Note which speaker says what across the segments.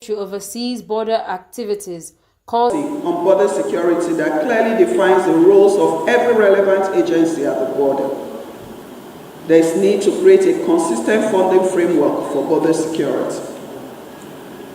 Speaker 1: to overseas border activities calls
Speaker 2: on border security that clearly defines the roles of every relevant agency at the border. There is need to create a consistent funding framework for border security.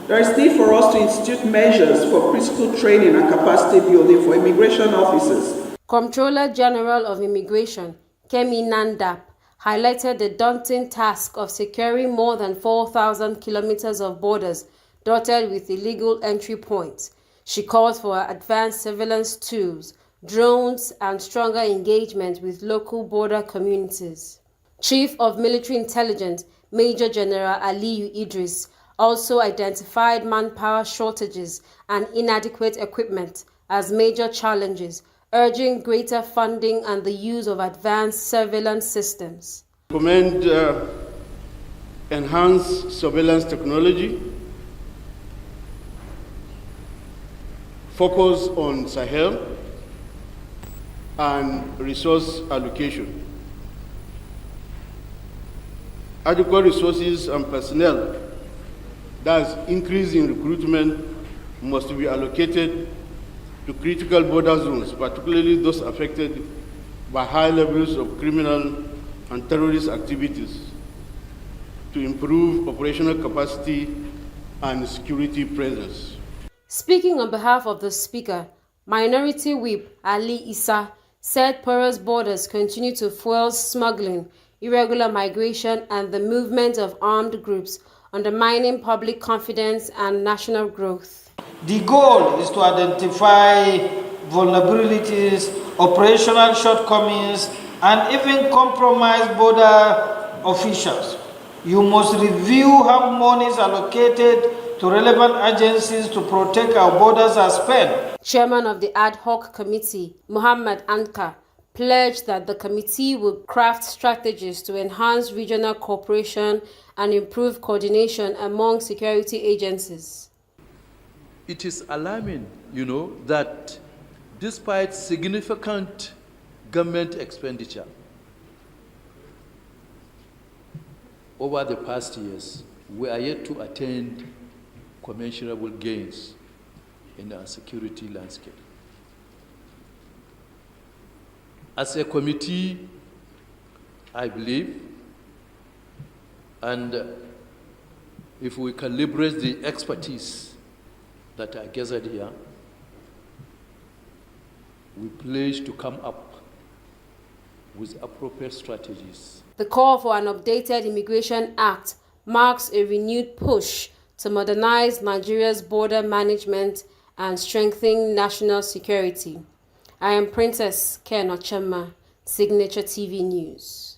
Speaker 2: There is need for us to institute measures for critical training and capacity building for immigration officers.
Speaker 1: Comptroller General of Immigration, Kemi Nandap, highlighted the daunting task of securing more than 4,000 kilometers of borders dotted with illegal entry points. She called for advanced surveillance tools, drones, and stronger engagement with local border communities. Chief of Military Intelligence, Major General Aliyu Idris, also identified manpower shortages and inadequate equipment as major challenges, urging greater funding and the use of advanced surveillance systems.
Speaker 3: Recommend enhanced surveillance technology, focus on Sahel, and resource allocation. Adequate resources and personnel, that's increasing recruitment, must be allocated to critical border zones, particularly those affected by high levels of criminal and terrorist activities, to improve operational capacity and security presence.
Speaker 1: Speaking on behalf of the Speaker, Minority Whip Ali Issa said porous borders continue to fuel smuggling, irregular migration, and the movement of armed groups, undermining public confidence and national growth.
Speaker 4: The goal is to identify vulnerabilities, operational shortcomings, and even compromise border officials. You must review how monies allocated to relevant agencies to protect our borders are spent.
Speaker 1: Chairman of the Ad Hoc Committee, Muhammad Anka, pledged that the committee will craft strategies to enhance regional cooperation and improve coordination among security agencies.
Speaker 5: It is alarming, that despite significant government expenditure over the past years, we are yet to attain commensurable gains in our security landscape. As a committee, I believe, and if we can leverage the expertise that are gathered here, we pledge to come up with appropriate strategies.
Speaker 1: The call for an updated Immigration Act marks a renewed push to modernize Nigeria's border management and strengthen national security. I am Princess Ken Ochema, Signature TV News.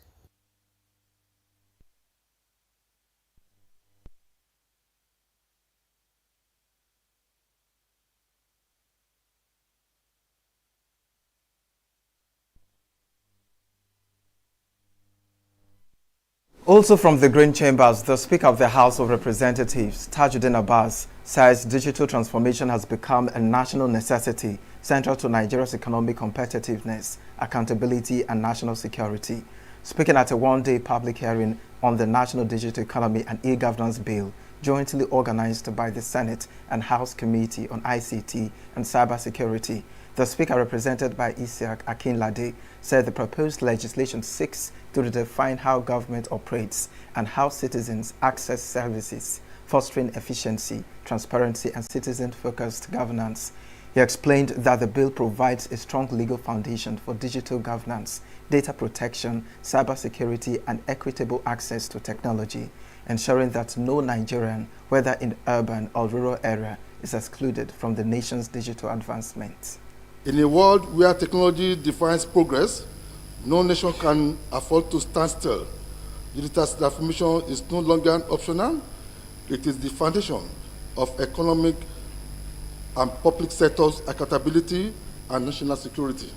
Speaker 6: Also from the Green Chambers, the Speaker of the House of Representatives, Tajuddin Abbas, says digital transformation has become a national necessity central to Nigeria's economic competitiveness, accountability, and national security. Speaking at a one-day public hearing on the National Digital Economy and E-Governance Bill, jointly organized by the Senate and House Committee on ICT and Cybersecurity, the Speaker, represented by Isiaq Akinlade, said the proposed legislation seeks to redefine how government operates and how citizens access services, fostering efficiency, transparency, and citizen-focused governance. He explained that the bill provides a strong legal foundation for digital governance, data protection, cybersecurity, and equitable access to technology, ensuring that no Nigerian, whether in urban or rural area, is excluded from the nation's digital advancement.
Speaker 7: In a world where technology defines progress, no nation can afford to stand still. Digital transformation is no longer optional. It is the foundation of economic and public sectors' accountability and national security.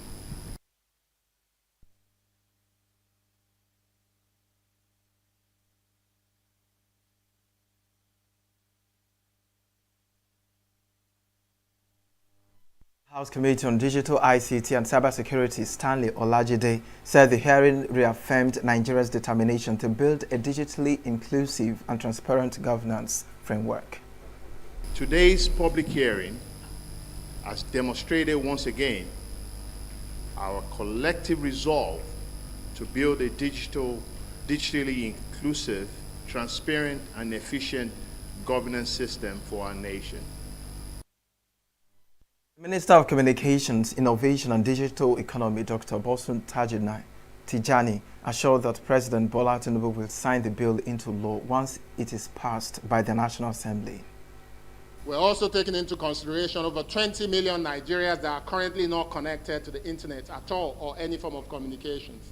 Speaker 6: House Committee on Digital ICT and Cybersecurity, Stanley Olajide, said the hearing reaffirmed Nigeria's determination to build a digitally inclusive and transparent governance framework.
Speaker 8: Today's public hearing has demonstrated once again our collective resolve to build a digitally inclusive, transparent, and efficient governance system for our nation.
Speaker 6: Minister of Communications, Innovation and Digital Economy, Dr. Bosun Tijani, assured that President Bola Tinubu will sign the bill into law once it is passed by the National Assembly.
Speaker 9: We're also taking into consideration over 20 million Nigerians that are currently not connected to the internet at all or any form of communications.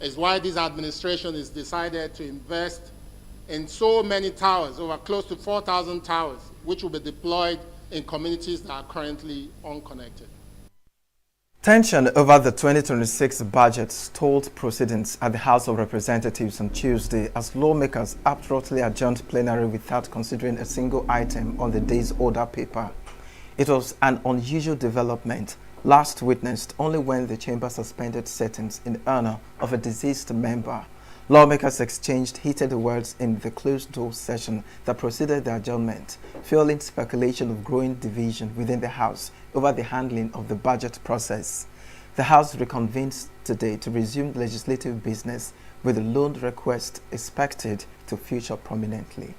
Speaker 9: It's why this administration has decided to invest in so many towers, over close to 4,000 towers, which will be deployed in communities that are currently unconnected.
Speaker 6: Tension over the 2026 budget stalled proceedings at the House of Representatives on Tuesday as lawmakers abruptly adjourned plenary without considering a single item on the day's order paper. It was an unusual development, last witnessed only when the chamber suspended sittings in honor of a deceased member. Lawmakers exchanged heated words in the closed-door session that preceded the adjournment, fueling speculation of growing division within the House over the handling of the budget process. The House reconvened today to resume legislative business, with the loan request expected to feature prominently.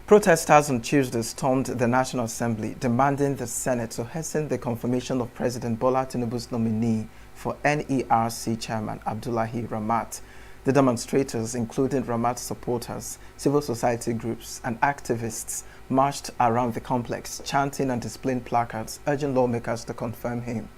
Speaker 6: Protesters on Tuesday stormed the National Assembly, demanding the Senate to hasten the confirmation of President Bola Tinubu's nominee for NERC Chairman Abdullahi Ramat. The demonstrators, including Ramat supporters, civil society groups, and activists, marched around the complex, chanting and displaying placards, urging lawmakers to confirm him.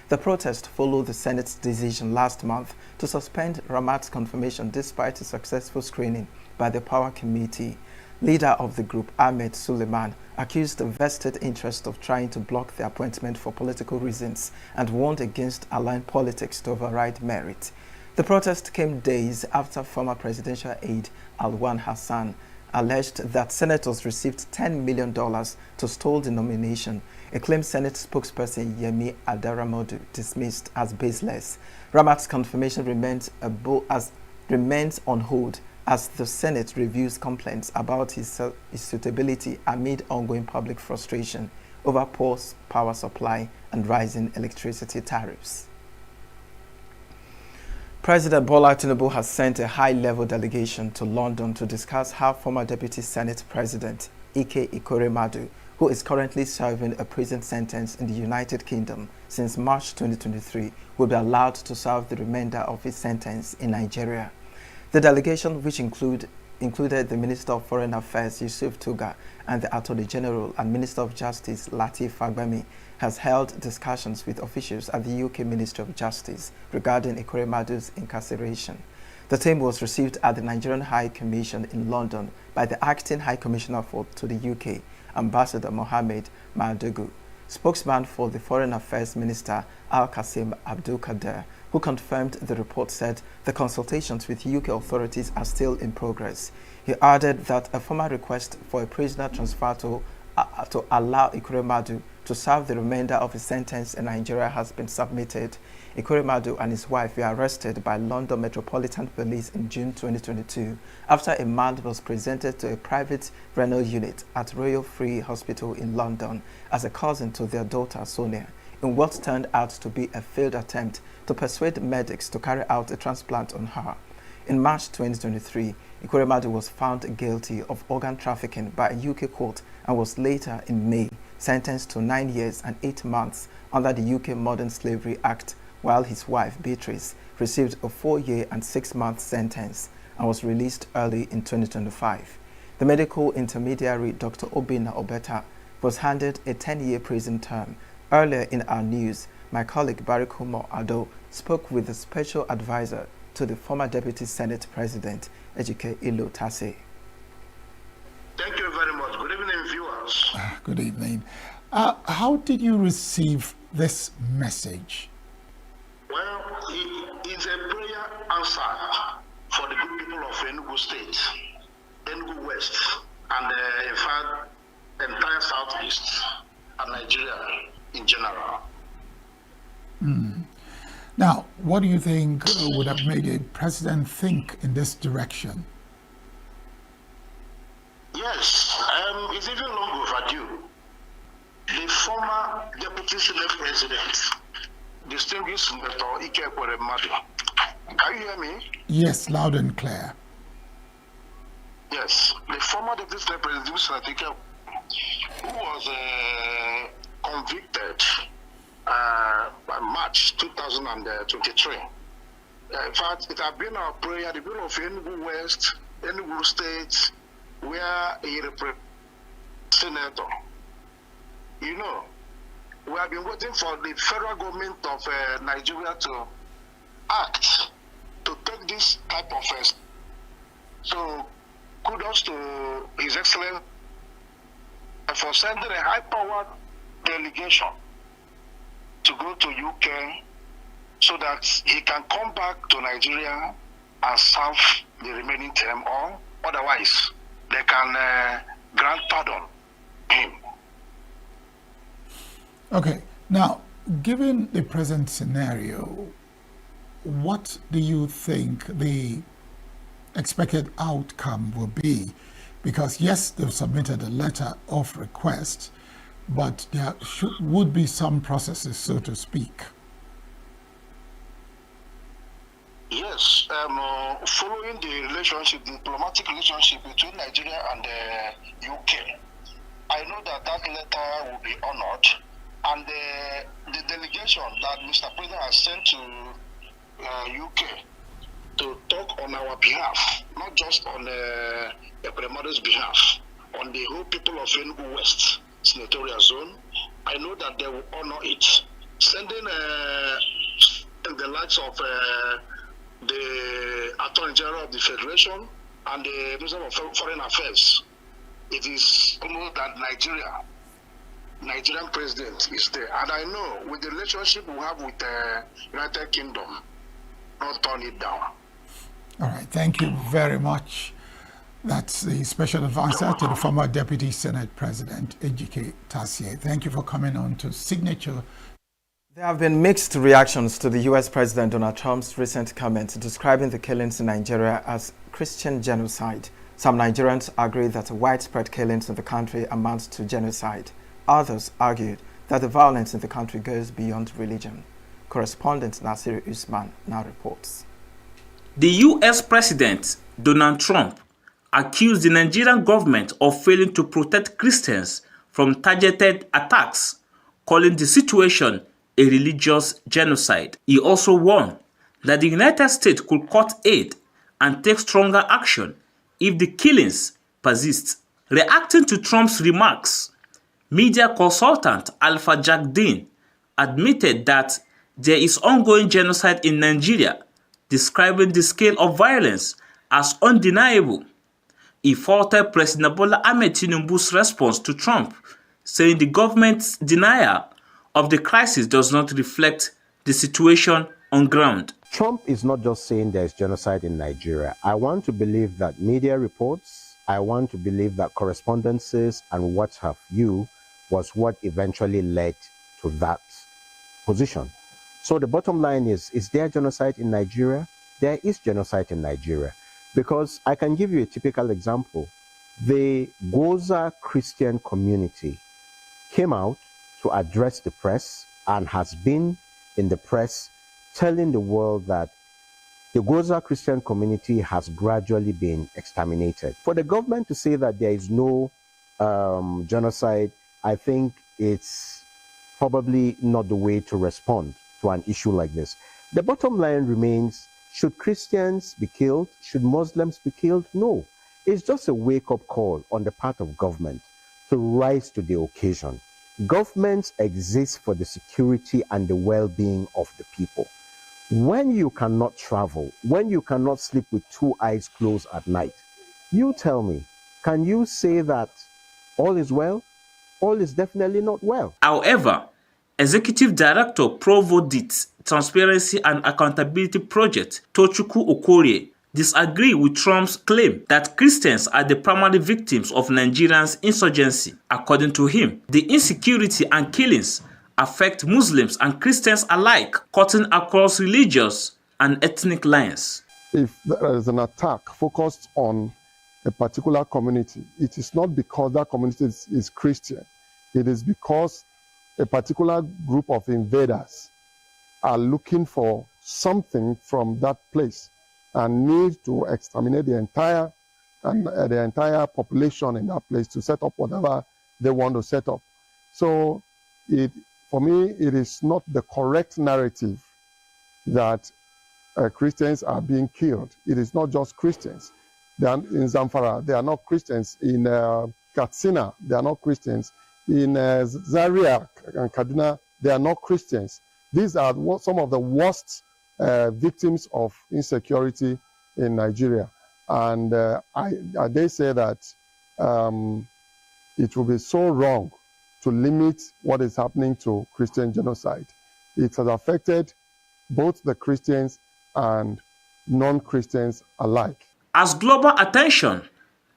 Speaker 6: The protest followed the Senate's decision last month to suspend Ramat's confirmation despite a successful screening by the Power Committee. Leader of the group, Ahmed Suleiman, accused the vested interest of trying to block the appointment for political reasons and warned against allowing politics to override merit. The protest came days after former presidential aide Alwan Hassan alleged that senators received $10 million to stall the nomination, a claim Senate spokesperson Yemi Adaramodu dismissed as baseless. Ramat's confirmation remains on hold as the Senate reviews complaints about his suitability amid ongoing public frustration over poor power supply and rising electricity tariffs. President Bola Tinubu has sent a high-level delegation to London to discuss how former Deputy Senate President Ike Ikoremadu, who is currently serving a prison sentence in the United Kingdom since March 2023, will be allowed to serve the remainder of his sentence in Nigeria. The delegation, which included the Minister of Foreign Affairs Yusuf Tuga and the Attorney General and Minister of Justice Lateef Fagbemi, has held discussions with officials at the UK Ministry of Justice regarding Ikoremadu's incarceration. The team was received at the Nigerian High Commission in London by the Acting High Commissioner to the UK, Ambassador Mohammed Madugu. Spokesman for the Foreign Affairs Minister Al-Qasim Abdul Kader, who confirmed the report, said the consultations with UK authorities are still in progress. He added that a formal request for a prisoner transfer to allow Ikoremadu to serve the remainder of his sentence in Nigeria has been submitted. Ikoremadu and his wife were arrested by London Metropolitan Police in June 2022 after a man was presented to a private renal unit at Royal Free Hospital in London as a cousin to their daughter Sonia, in what turned out to be a failed attempt to persuade medics to carry out a transplant on her. In March 2023, Ikoremadu was found guilty of organ trafficking by a UK court and was later, in May, sentenced to 9 years and 8 months under the UK Modern Slavery Act, while his wife, Beatrice, received a 4-year and 6-month sentence and was released early in 2025. The medical intermediary, Dr. Obinna Obeta, was handed a 10-year prison term. Earlier in our news, my colleague Barikumo Ado spoke with the special advisor to the former Deputy Senate President, Ejike Ilo Tase.
Speaker 10: Thank you very much. Good evening, viewers.
Speaker 11: Good evening. How did you receive this message?
Speaker 10: Well, it is a prayer answer for the good people of ENUGU State, ENUGU West, and in fact, the entire Southeast and Nigeria in general.
Speaker 11: Now, what do you think would have made a president think in this direction?
Speaker 10: Yes, it's even long overdue. The former Deputy Senate President, distinguished Senator Ike Ekweremadu. Can you hear me?
Speaker 11: Yes, loud and clear.
Speaker 10: Yes, the former Deputy Senate President, Senator Ike, who was convicted by March 2023. In fact, it has been our prayer, the people of ENUGU West, ENUGU State, where he represents Senator. You know, we have been waiting for the federal government of Nigeria to act, to take this type of So, kudos to His Excellency for sending a high-powered delegation to go to UK so that he can come back to Nigeria and serve the remaining term, or otherwise they can grant pardon him.
Speaker 11: Okay, now, given the present scenario, what do you think the expected outcome will be? Because yes, they've submitted a letter of request, but there would be some processes, so to speak.
Speaker 10: Yes, following the relationship, the diplomatic relationship between Nigeria and the UK, I know that that letter will be honored, and the delegation that Mr. President has sent to UK to talk on our behalf, not just on Ekremadu's behalf, on the whole people of ENUGU West senatorial zone, I know that they will honor it. Sending the likes of the Attorney General of the Federation and the Minister of Foreign Affairs, it is almost that Nigerian president is there. And I know with the relationship we have with the United Kingdom, not turn it down.
Speaker 11: All right, thank you very much. That's the special advisor to the former Deputy Senate President, Ejike Tassier. Thank you for coming on to Signature.
Speaker 6: There have been mixed reactions to the U.S. President Donald Trump's recent comments describing the killings in Nigeria as Christian genocide. Some Nigerians agree that widespread killings in the country amounts to genocide. Others argued that the violence in the country goes beyond religion. Correspondent Nasir Usman now reports.
Speaker 12: The U.S. President Donald Trump accused the Nigerian government of failing to protect Christians from targeted attacks, calling the situation a religious genocide. He also warned that the United States could cut aid and take stronger action if the killings persist. Reacting to Trump's remarks, media consultant Alpha Jack Dean admitted that there is ongoing genocide in Nigeria, describing the scale of violence as undeniable. He faulted President Bola Ahmed Tinubu's response to Trump, saying the government's denial of the crisis does not reflect the situation on ground.
Speaker 13: Trump is not just saying there's genocide in Nigeria. I want to believe that media reports, I want to believe that correspondences and what have you was what eventually led to that position. So the bottom line is there genocide in Nigeria? There is genocide in Nigeria. Because I can give you a typical example. The Goza Christian community came out to address the press and has been in the press telling the world that the Goza Christian community has gradually been exterminated. For the government to say that there is no genocide, I think it's probably not the way to respond to an issue like this. The bottom line remains, should Christians be killed? Should Muslims be killed? No. It's just a wake-up call on the part of government to rise to the occasion. Governments exist for the security and the well-being of the people. When you cannot travel, when you cannot sleep with two eyes closed at night, you tell me, can you say that all is well? All is definitely not well.
Speaker 12: However, Executive Director Provodit Transparency and Accountability Project, Tochukwu Okorie, disagree with Trump's claim that Christians are the primary victims of Nigeria's insurgency. According to him, the insecurity and killings affect Muslims and Christians alike, cutting across religious and ethnic lines.
Speaker 7: If there is an attack focused on a particular community, it is not because that community is Christian. It is because a particular group of invaders are looking for something from that place and need to exterminate the entire population in that place to set up whatever they want to set up. So for me, it is not the correct narrative that Christians are being killed. It is not just Christians. In Zamfara, they are not Christians. In Katsina, they are not Christians. In Zaria and Kaduna, they are not Christians. These are some of the worst victims of insecurity in Nigeria. And they say that it will be so wrong to limit what is happening to Christian genocide. It has affected both the Christians and non-Christians alike.
Speaker 12: As global attention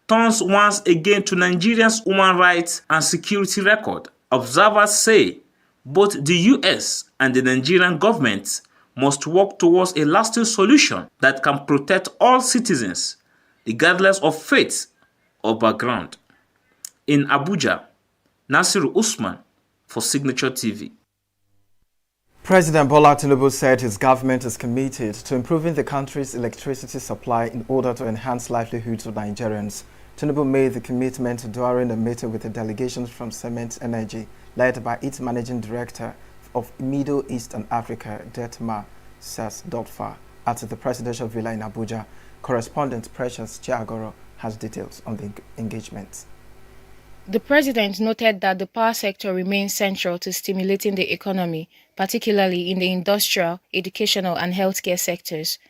Speaker 12: turns once again to Nigeria's human rights and security record, observers say both the US and the Nigerian government must work towards a lasting solution that can protect all citizens, regardless of faith or background. In Abuja, Nasiru Usman for Signature TV.
Speaker 6: President Bola Tinubu said his government is committed to improving the country's electricity supply in order to enhance livelihoods of Nigerians. Tinubu made the commitment during a meeting with a delegation from Cement Energy, led by its managing director of Middle East and Africa, Detma Sas.Fa, at the presidential villa in Abuja. Correspondent Precious Chiagoro has details on the engagement.
Speaker 14: The president noted that the power sector remains central to stimulating the economy, particularly in the industrial, educational and healthcare sectors.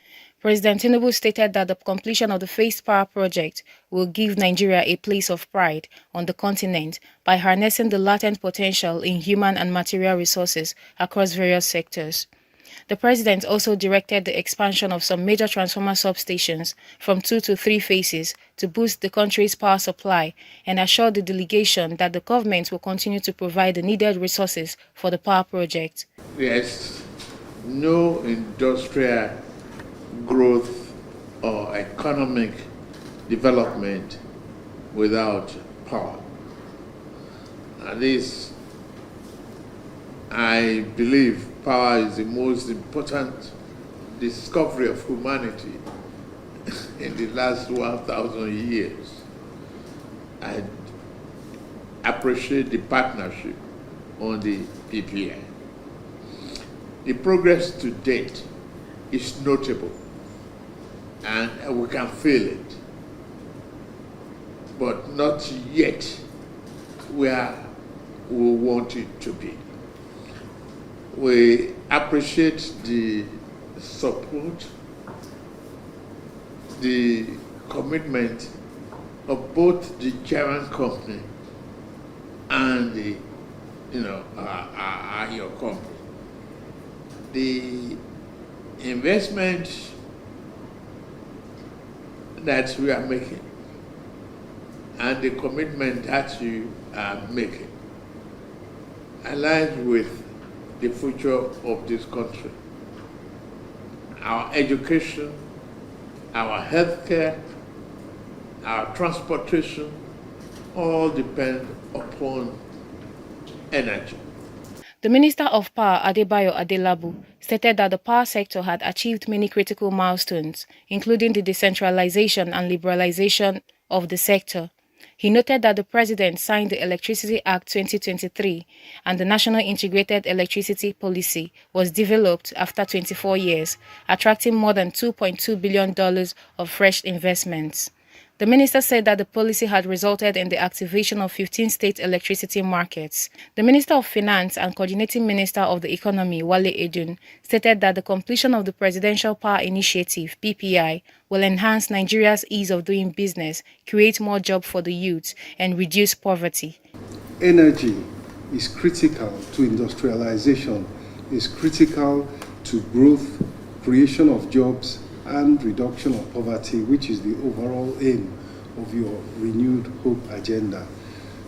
Speaker 14: President Tinubu stated that the completion of the phased power project will give Nigeria a place of pride on the continent by harnessing the latent potential in human and material resources across various sectors. The president also directed the expansion of some major transformer substations from 2 to 3 phases to boost the country's power supply and assured the delegation that the government will continue to provide the needed resources for the power project.
Speaker 15: Yes, no industrial growth or economic development without power. At least I believe power is the most important discovery of humanity in the last 1,000 years. I appreciate the partnership on the PPI. The progress to date is notable and we can feel it, but not yet where we want it to be. We appreciate the support, the commitment of both the German company and the, your company. The investment that we are making and the commitment that you are making aligns with the future of this country. Our education, our healthcare, our transportation, all depend upon energy.
Speaker 14: The Minister of Power, Adebayo Adelabu, stated that the power sector had achieved many critical milestones, including the decentralization and liberalization of the sector. He noted that the President signed the Electricity Act 2023 and the National Integrated Electricity Policy was developed after 24 years, attracting more than $2.2 billion of fresh investments. The minister said that the policy had resulted in the activation of 15 state electricity markets. The Minister of Finance and Coordinating Minister of the Economy, Wale Edun, stated that the completion of the Presidential Power Initiative, PPI, will enhance Nigeria's ease of doing business, create more jobs for the youth, and reduce poverty.
Speaker 16: Energy is critical to industrialization, is critical to growth, creation of jobs, and reduction of poverty, which is the overall aim of your renewed hope agenda.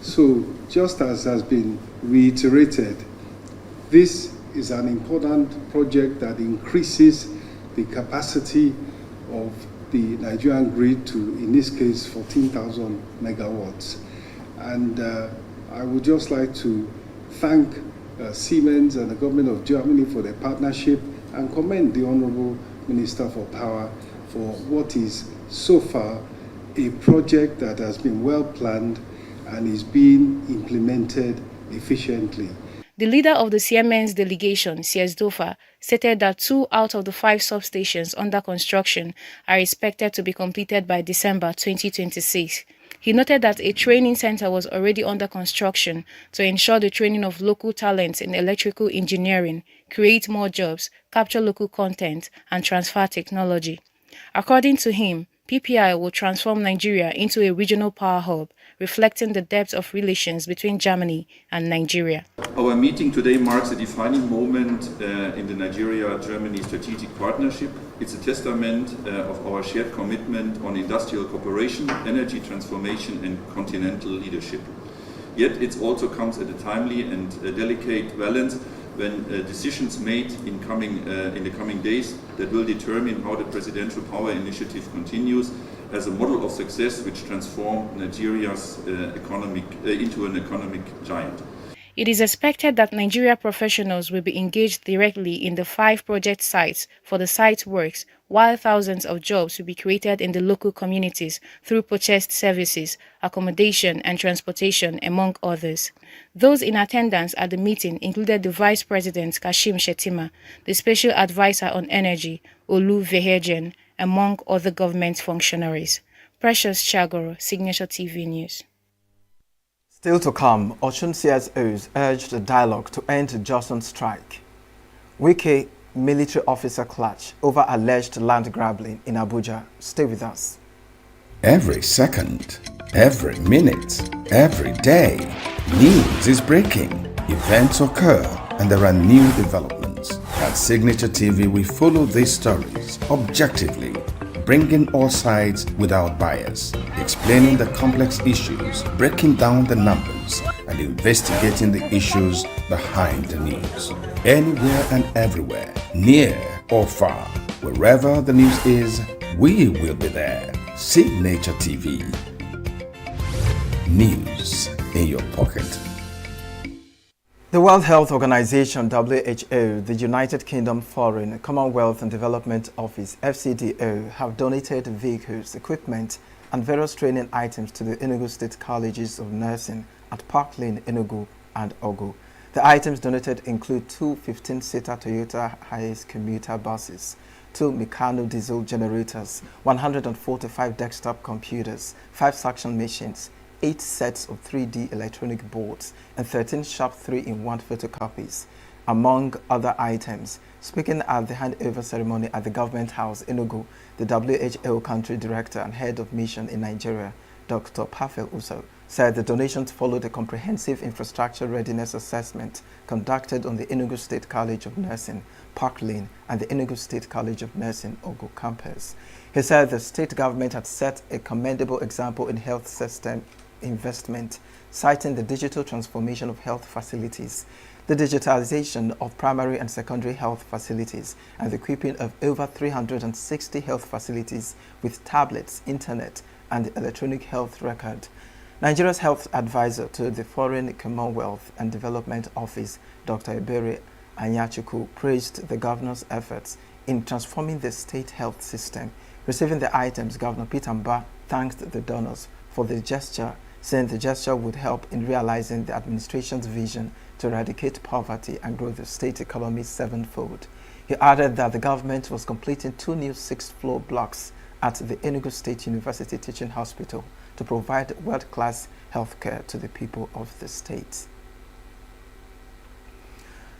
Speaker 16: So, just as has been reiterated, this is an important project that increases the capacity of the Nigerian grid to, in this case, 14,000 megawatts. And I would just like to thank Siemens and the government of Germany for their partnership and commend the Honorable Minister for Power for what is so far a project that has been well planned and is being implemented efficiently.
Speaker 14: The leader of the Siemens delegation, Siesdofa, stated that 2 out of the 5 substations under construction are expected to be completed by December 2026. He noted that a training center was already under construction to ensure the training of local talents in electrical engineering, create more jobs, capture local content, and transfer technology. According to him, PPI will transform Nigeria into a regional power hub, reflecting the depth of relations between Germany and Nigeria.
Speaker 17: Our meeting today marks a defining moment in the Nigeria-Germany strategic partnership. It's a testament of our shared commitment on industrial cooperation, energy transformation, and continental leadership. Yet it also comes at a timely and delicate balance when decisions made in the coming days that will determine how the Presidential Power Initiative continues as a model of success which transforms Nigeria's into an economic giant.
Speaker 14: It is expected that Nigeria professionals will be engaged directly in the 5 project sites for the site works, while thousands of jobs will be created in the local communities through purchased services, accommodation and transportation, among others. Those in attendance at the meeting included the Vice President Kashim Shettima, the Special Advisor on Energy, Olu Vehejen, among other government functionaries. Precious Chagoro, Signature TV News.
Speaker 6: Still to come, Osun CSOs urged a dialogue to end Johnson strike. Wike military officer clutch over alleged land grabbing in Abuja. Stay with us.
Speaker 18: Every second, every minute, every day, news is breaking. Events occur and there are new developments. At Signature TV, we follow these stories objectively, bringing all sides without bias, explaining the complex issues, breaking down the numbers, and investigating the issues behind the news. Anywhere and everywhere, near or far, wherever the news is, we will be there. Signature TV. News in your pocket.
Speaker 6: The World Health Organization, WHO, the United Kingdom Foreign, Commonwealth and Development Office, FCDO, have donated vehicles, equipment, and various training items to the ENUGU State Colleges of Nursing at Park Lane, ENUGU, and Ogu. The items donated include 2 15-seater Toyota Hiace commuter buses, 2 Meccano diesel generators, 145 desktop computers, 5 suction machines, 8 sets of 3D electronic boards, and 13 sharp 3-in-1 photocopies, among other items. Speaking at the handover ceremony at the Government House, ENUGU, the WHO Country Director and Head of Mission in Nigeria, Dr. Pafel Uso, said the donations followed a comprehensive infrastructure readiness assessment conducted on the ENUGU State College of Nursing, Park Lane, and the ENUGU State College of Nursing, Ogu campus. He said the state government had set a commendable example in health system investment, citing the digital transformation of health facilities, the digitalization of primary and secondary health facilities, and the equipping of over 360 health facilities with tablets, internet, and electronic health record. Nigeria's health advisor to the Foreign Commonwealth and Development Office, Dr. Ebere Anyachuku, praised the governor's efforts in transforming the state health system. Receiving the items, Governor Peter Mba thanked the donors for the gesture, saying the gesture would help in realizing the administration's vision to eradicate poverty and grow the state economy 7-fold. He added that the government was completing 2 new 6th-floor blocks at the ENUGU State University Teaching Hospital to provide world-class healthcare to the people of the state.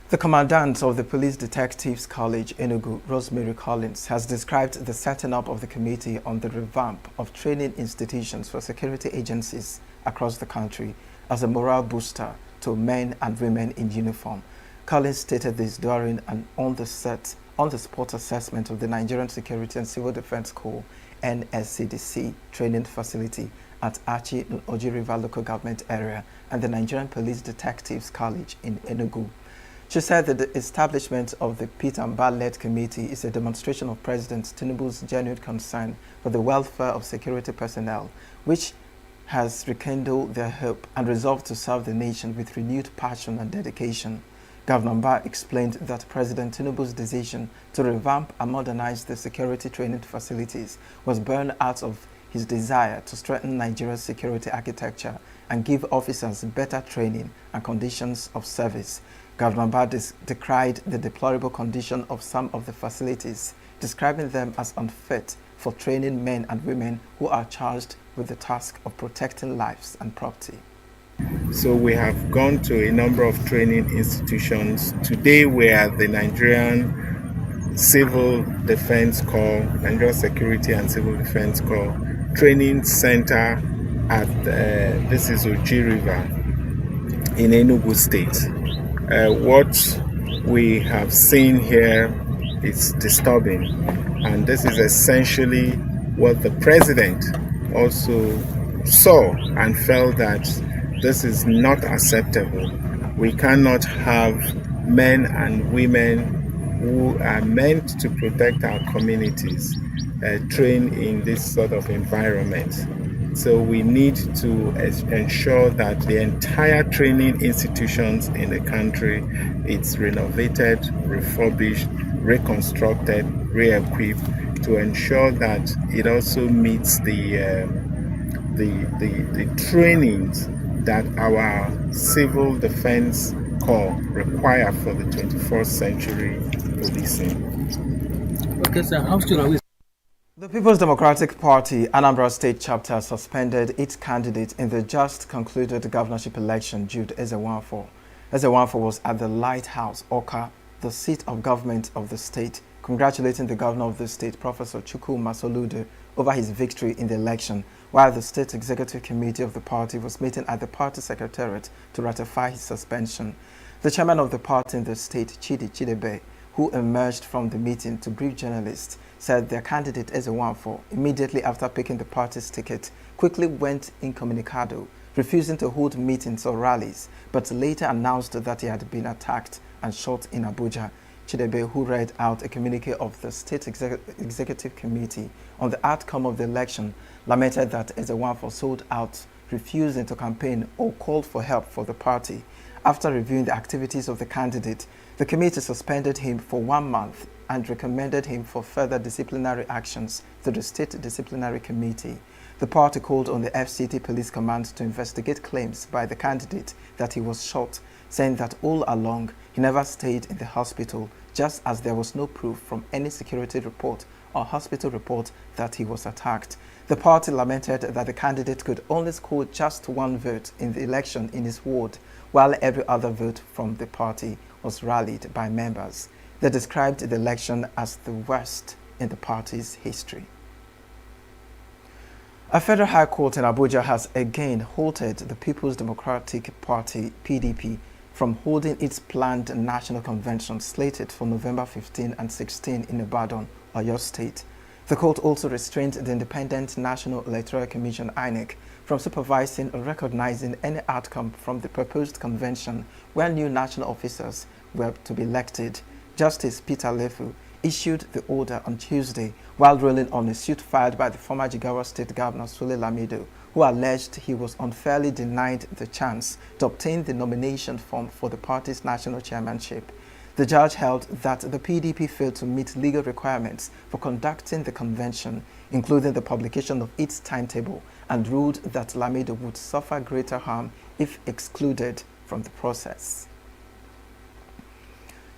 Speaker 6: The commandant of the Police Detectives College, ENUGU, Rosemary Collins, has described the setting up of the committee on the revamp of training institutions for security agencies across the country as a morale booster to men and women in uniform. Collins stated this during an on-the-spot assessment of the Nigerian Security and Civil Defense Corps NSCDC training facility at Achi Oji River local government area and the Nigerian Police Detectives College in ENUGU. She said that the establishment of the Pete and Bar-led committee is a demonstration of President Tinubu's genuine concern for the welfare of security personnel, which has rekindled their hope and resolve to serve the nation with renewed passion and dedication. Governor Bar explained that President Tinubu's decision to revamp and modernize the security training facilities was born out of his desire to strengthen Nigeria's security architecture and give officers better training and conditions of service. Governor Bar decried the deplorable condition of some of the facilities, describing them as unfit for training men and women who are charged with the task of protecting lives and property.
Speaker 19: So we have gone to a number of training institutions. Today we are the Nigerian Civil Defense Corps, Nigerian Security and Civil Defense Corps Training Center at this is Oji River in Enugu State. What we have seen here is disturbing, and this is essentially what the president also saw and felt that this is not acceptable. We cannot have men and women who are meant to protect our communities train in this sort of environment. So we need to ensure that the entire training institutions in the country, it's renovated, refurbished, reconstructed, re-equipped to ensure that it also meets the trainings that our Civil Defense Corps require for the 21st century policing.
Speaker 20: Okay, sir, how soon are we?
Speaker 6: The People's Democratic Party, Anambra State Chapter, suspended its candidate in the just concluded governorship election, Jude Ezewanfor. Ezewanfor was at the Lighthouse, Oka, the seat of government of the state, congratulating the governor of the state, Professor Chukwu Masoludo, over his victory in the election, while the State Executive Committee of the party was meeting at the party secretariat to ratify his suspension. The chairman of the party in the state, Chidi Chidebe, who emerged from the meeting to brief journalists, said their candidate Ezewanfor, immediately after picking the party's ticket, quickly went incommunicado, refusing to hold meetings or rallies, but later announced that he had been attacked and shot in Abuja. Chidebe, who read out a communique of the State Executive Committee on the outcome of the election, lamented that Ezewanfor sold out, refusing to campaign or called for help for the party. After reviewing the activities of the candidate, the committee suspended him for 1 month and recommended him for further disciplinary actions to the State Disciplinary Committee. The party called on the FCT Police Command to investigate claims by the candidate that he was shot, saying that all along he never stayed in the hospital, just as there was no proof from any security report or hospital report that he was attacked. The party lamented that the candidate could only score just 1 vote in the election in his ward, while every other vote from the party was rallied by members. They described the election as the worst in the party's history. A federal high court in Abuja has again halted the People's Democratic Party, PDP, from holding its planned national convention slated for November 15 and 16 in Ibadan, Oyo State. The court also restrained the Independent National Electoral Commission, INEC, from supervising or recognizing any outcome from the proposed convention where new national officers were to be elected. Justice Peter Lefu issued the order on Tuesday while ruling on a suit filed by the former Jigawa State Governor Sule Lamido, who alleged he was unfairly denied the chance to obtain the nomination form for the party's national chairmanship. The judge held that the PDP failed to meet legal requirements for conducting the convention, including the publication of its timetable, and ruled that Lamido would suffer greater harm if excluded from the process.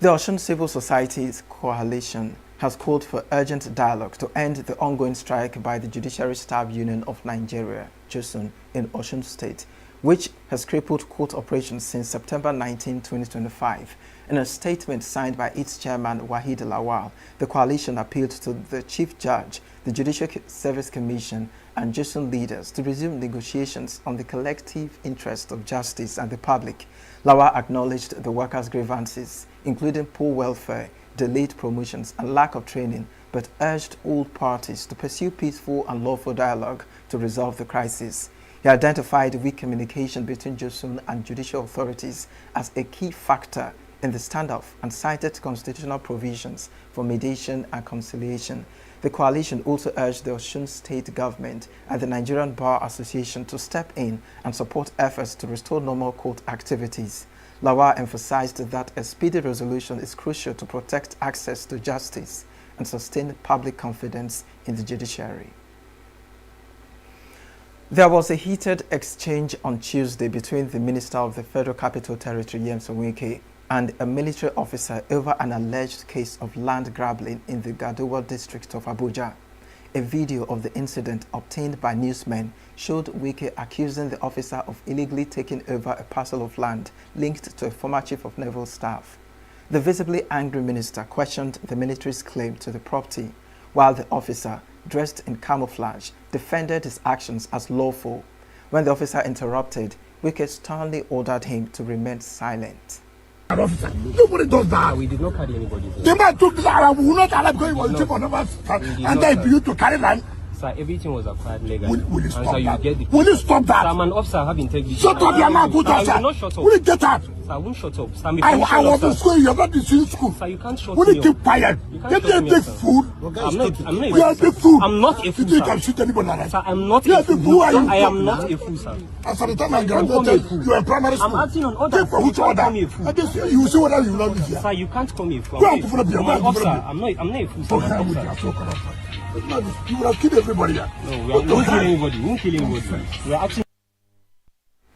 Speaker 6: The Osun Civil Society's Coalition has called for urgent dialogue to end the ongoing strike by the Judiciary Staff Union of Nigeria, JUSUN, in Osun State, which has crippled court operations since September 19, 2025. In a statement signed by its chairman, Wahid Lawal, the coalition appealed to the Chief Judge, the Judicial Service Commission, and JUSUN leaders to resume negotiations on the collective interest of justice and the public. Lawal acknowledged the workers' grievances, including poor welfare, delayed promotions, and lack of training, but urged all parties to pursue peaceful and lawful dialogue to resolve the crisis. He identified weak communication between JUSUN and judicial authorities as a key factor in the standoff and cited constitutional provisions for mediation and conciliation. The coalition also urged the Osun State government and the Nigerian Bar Association to step in and support efforts to restore normal court activities. Lawal emphasized that a speedy resolution is crucial to protect access to justice and sustain public confidence in the judiciary. There was a heated exchange on Tuesday between the Minister of the Federal Capital Territory, Nyesom Wike, and a military officer over an alleged case of land grabbing in the Gadowa district of Abuja. A video of the incident obtained by newsmen showed Wike accusing the officer of illegally taking over a parcel of land linked to a former chief of naval staff. The visibly angry minister questioned the military's claim to the property, while the officer, dressed in camouflage, defended his actions as lawful. When the officer interrupted, Wike sternly ordered him to remain silent.
Speaker 20: Officer, nobody does that. We did not carry anybody. The man took this land. We will not allow because he was chief of naval staff, and then for you to carry land.
Speaker 21: Sir, everything was acquired legally.
Speaker 20: Will you stop
Speaker 21: sir,
Speaker 20: that?
Speaker 21: You get
Speaker 20: Will you stop that?
Speaker 21: Sir, I'm an officer, I have integrity.
Speaker 20: Shut up, your man, good officer.
Speaker 21: I will not shut up.
Speaker 20: Will you get out?
Speaker 21: Sir, I won't shut up. Sir,
Speaker 20: I was in school, you're not in school.
Speaker 21: Sir, you can't shut
Speaker 20: Will
Speaker 21: me
Speaker 20: you keep quiet?
Speaker 21: You
Speaker 20: Get me a big fool.
Speaker 21: I'm not
Speaker 20: You are a big fool.
Speaker 21: I'm not a fool,
Speaker 20: You
Speaker 21: sir.
Speaker 20: can shoot anybody like that.
Speaker 21: Sir, I'm not
Speaker 20: You
Speaker 21: a
Speaker 20: are a big
Speaker 21: fool.
Speaker 20: fool.
Speaker 21: I am not a fool, sir.
Speaker 20: As at the time I graduated, you were in primary school.
Speaker 21: I'm acting on order.
Speaker 20: Take for which order? You will see whether you will not be here.
Speaker 21: Sir, you can't call me a fool.
Speaker 20: Go and put up your
Speaker 21: I'm an officer. I'm not a fool, sir. I'm an officer.
Speaker 20: You will have killed everybody here.
Speaker 21: No, we won't kill anybody. We won't kill anybody. We are acting.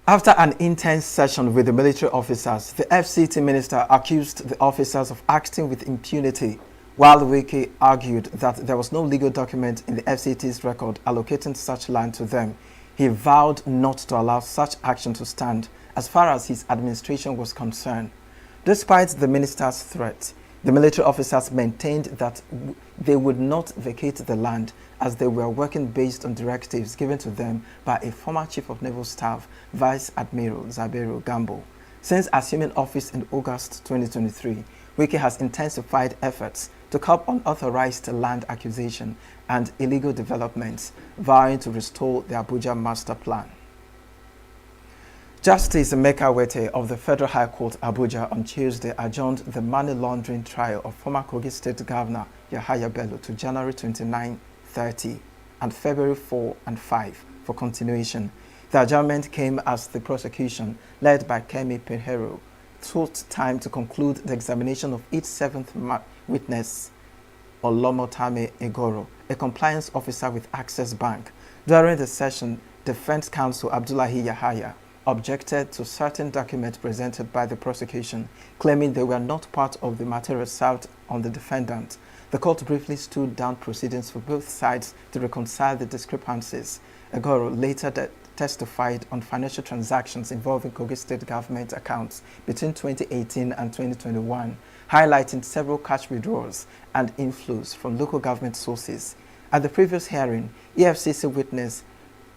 Speaker 6: After an intense session with the military officers, the FCT minister accused the officers of acting with impunity, while Wike argued that there was no legal document in the FCT's record allocating such land to them. He vowed not to allow such action to stand as far as his administration was concerned. Despite the minister's threat, the military officers maintained that they would not vacate the land as they were working based on directives given to them by a former Chief of Naval Staff, Vice Admiral Zabiru Gambo. Since assuming office in August 2023, Wike has intensified efforts to curb unauthorized land acquisition and illegal developments, vowing to restore the Abuja Master Plan. Justice Emeka Wete of the Federal High Court Abuja on Tuesday adjourned the money laundering trial of former Kogi State Governor Yahaya Bello to January 29, 30 and February 4 and 5 for continuation. The adjournment came as the prosecution, led by Kemi Pinheiro, sought time to conclude the examination of each seventh witness, Olomotame Igoro, a compliance officer with Access Bank. During the session, Defense Counsel Abdullahi Yahaya objected to certain documents presented by the prosecution, claiming they were not part of the material served on the defendant. The court briefly stood down proceedings for both sides to reconcile the discrepancies. Igoro later testified on financial transactions involving Kogi State government accounts between 2018 and 2021, highlighting several cash withdrawals and inflows from local government sources. At the previous hearing, EFCC witness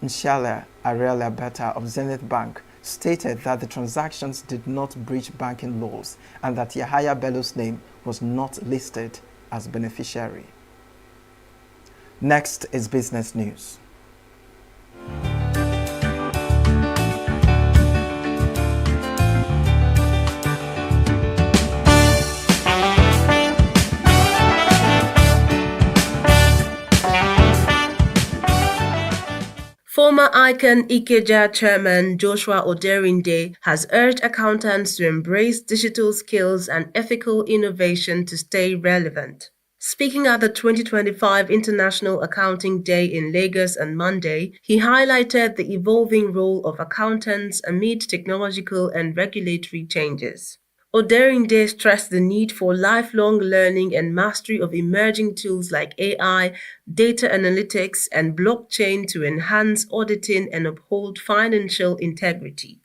Speaker 6: Nshala Ariela Beta of Zenith Bank stated that the transactions did not breach banking laws and that Yahaya Bello's name was not listed as beneficiary. Next is business news.
Speaker 22: Former Icon Ikeja chairman Joshua Oderinde has urged accountants to embrace digital skills and ethical innovation to stay relevant. Speaking at the 2025 International Accounting Day in Lagos on Monday, he highlighted the evolving role of accountants amid technological and regulatory changes. Oderinde stressed the need for lifelong learning and mastery of emerging tools like AI, data analytics, and blockchain to enhance auditing and uphold financial integrity.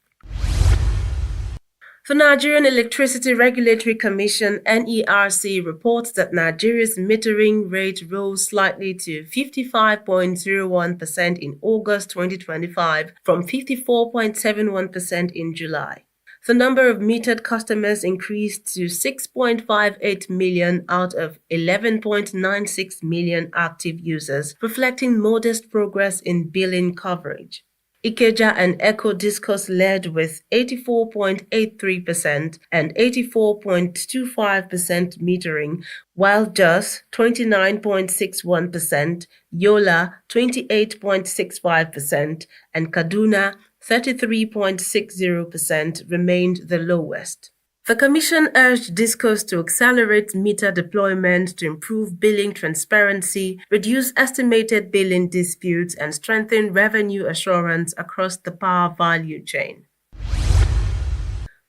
Speaker 22: The Nigerian Electricity Regulatory Commission (NERC) reports that Nigeria's metering rate rose slightly to 55.01% in August 2025 from 54.71% in July. The number of metered customers increased to 6.58 million out of 11.96 million active users, reflecting modest progress in billing coverage. Ikeja and Echo Discos led with 84.83% and 84.25% metering, while Jos 29.61%, Yola 28.65%, and Kaduna 33.60% remained the lowest. The Commission urged Discos to accelerate meter deployment to improve billing transparency, reduce estimated billing disputes, and strengthen revenue assurance across the power value chain.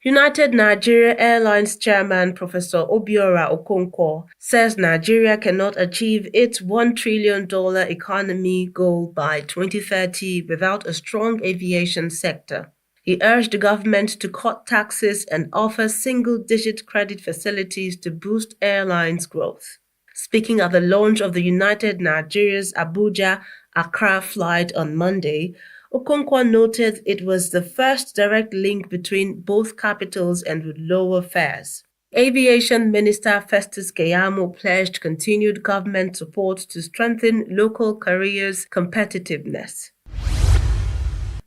Speaker 22: United Nigeria Airlines Chairman Professor Obiora Okonkwo says Nigeria cannot achieve its $1 trillion economy goal by 2030 without a strong aviation sector. He urged the government to cut taxes and offer single-digit credit facilities to boost airlines' growth. Speaking at the launch of the United Nigeria's Abuja-Accra flight on Monday, Okonkwo noted it was the first direct link between both capitals and would lower fares. Aviation Minister Festus Keyamo pledged continued government support to strengthen local carriers' competitiveness.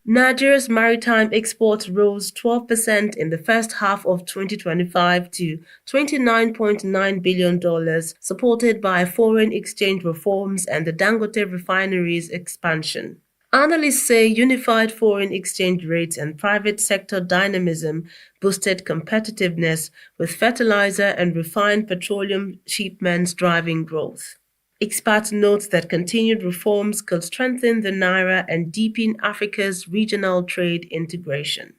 Speaker 22: Nigeria's maritime exports rose 12% in the first half of 2025 to $29.9 billion, supported by foreign exchange reforms and the Dangote refinery's expansion. Analysts say unified foreign exchange rates and private sector dynamism boosted competitiveness, with fertilizer and refined petroleum shipments driving growth. Experts note that continued reforms could strengthen the Naira and deepen Africa's regional trade integration.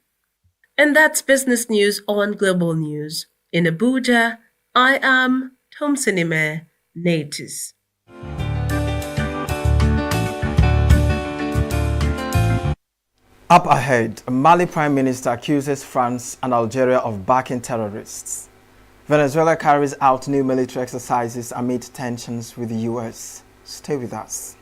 Speaker 22: And that's business news on Global News. In Abuja, I am Tomsinime Natus.
Speaker 6: Up ahead, Mali Prime Minister accuses France and Algeria of backing terrorists. Venezuela carries out new military exercises amid tensions with the U.S. Stay with us.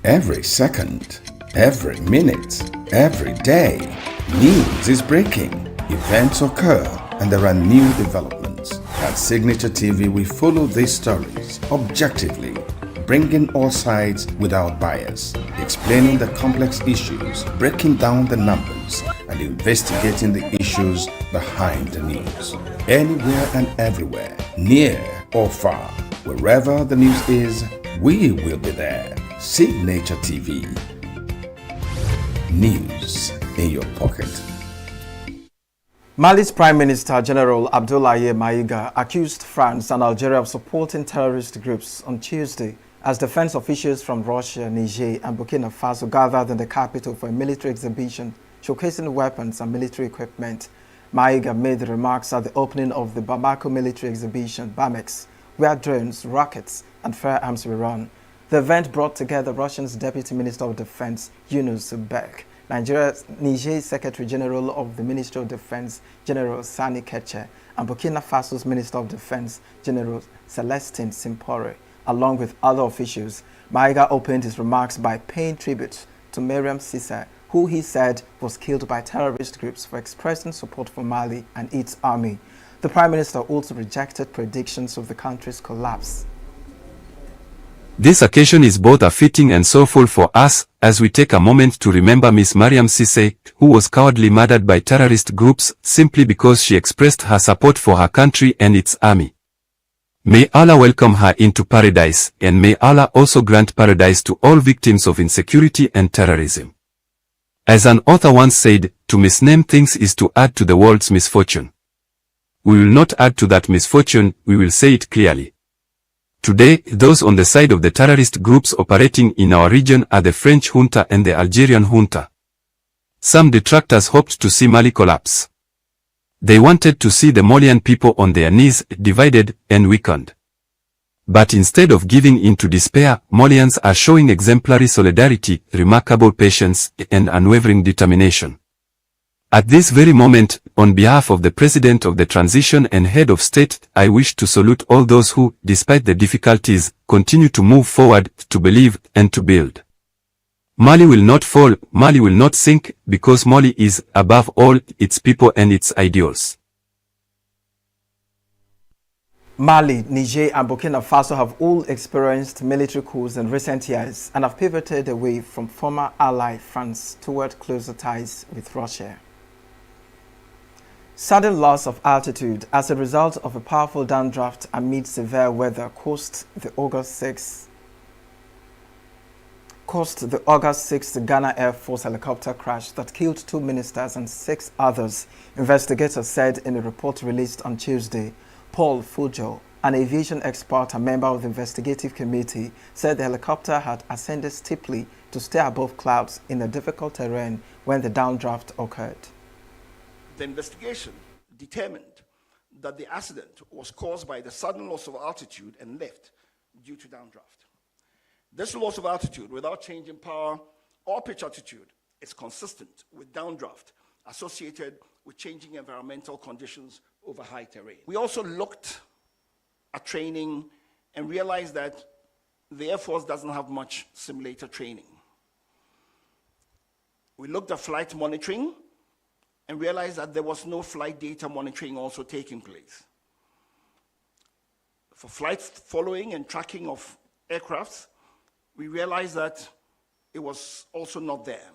Speaker 18: Every second, every minute, every day, news is breaking. Events occur and there are new developments. At Signature TV, we follow these stories objectively, bringing all sides without bias, explaining the complex issues, breaking down the numbers, and investigating the issues behind the news. Anywhere and everywhere, near or far, wherever the news is, we will be there. Signature TV. News in your pocket.
Speaker 6: Mali's Prime Minister General Abdoulaye Maïga accused France and Algeria of supporting terrorist groups on Tuesday as defense officials from Russia, Niger, and Burkina Faso gathered in the capital for a military exhibition showcasing weapons and military equipment. Maïga made the remarks at the opening of the Bamako military exhibition, BAMEX, where drones, rockets, and firearms were run. The event brought together Russia's Deputy Minister of Defense, Yunus Bek, Niger's Secretary General of the Ministry of Defense, General Sani Keche, and Burkina Faso's Minister of Defense, General Celestin Simpore, along with other officials. Maïga opened his remarks by paying tribute to Mariam Cissé, who he said was killed by terrorist groups for expressing support for Mali and its army. The Prime Minister also rejected predictions of the country's collapse.
Speaker 2: This occasion is both a fitting and sorrowful for us, as we take a moment to remember Miss Mariam Cissé, who was cowardly murdered by terrorist groups simply because she expressed her support for her country and its army. May Allah welcome her into paradise, and may Allah also grant paradise to all victims of insecurity and terrorism. As an author once said, to misname things is to add to the world's misfortune. We will not add to that misfortune, we will say it clearly. Today, those on the side of the terrorist groups operating in our region are the French junta and the Algerian junta. Some detractors hoped to see Mali collapse. They wanted to see the Malian people on their knees, divided and weakened. But instead of giving in to despair, Malians are showing exemplary solidarity, remarkable patience, and unwavering determination. At this very moment, on behalf of the President of the Transition and Head of State, I wish to salute all those who, despite the difficulties, continue to move forward, to believe, and to build. Mali will not fall, Mali will not sink, because Mali is, above all, its people and its ideals.
Speaker 6: Mali, Niger and Burkina Faso have all experienced military coups in recent years and have pivoted away from former ally France toward closer ties with Russia. Sudden loss of altitude as a result of a powerful downdraft amid severe weather caused the August 6th Ghana Air Force helicopter crash that killed 2 ministers and 6 others, investigators said in a report released on Tuesday. Paul Fujo, an aviation expert and member of the investigative committee, said the helicopter had ascended steeply to stay above clouds in a difficult terrain when the downdraft occurred.
Speaker 3: The investigation determined that the accident was caused by the sudden loss of altitude and lift due to downdraft. This loss of altitude without change in power or pitch altitude is consistent with downdraft associated with changing environmental conditions over high terrain. We also looked at training and realized that the Air Force doesn't have much simulator training. We looked at flight monitoring and realized that there was no flight data monitoring also taking place. For flight following and tracking of aircrafts, we realized that it was also not there.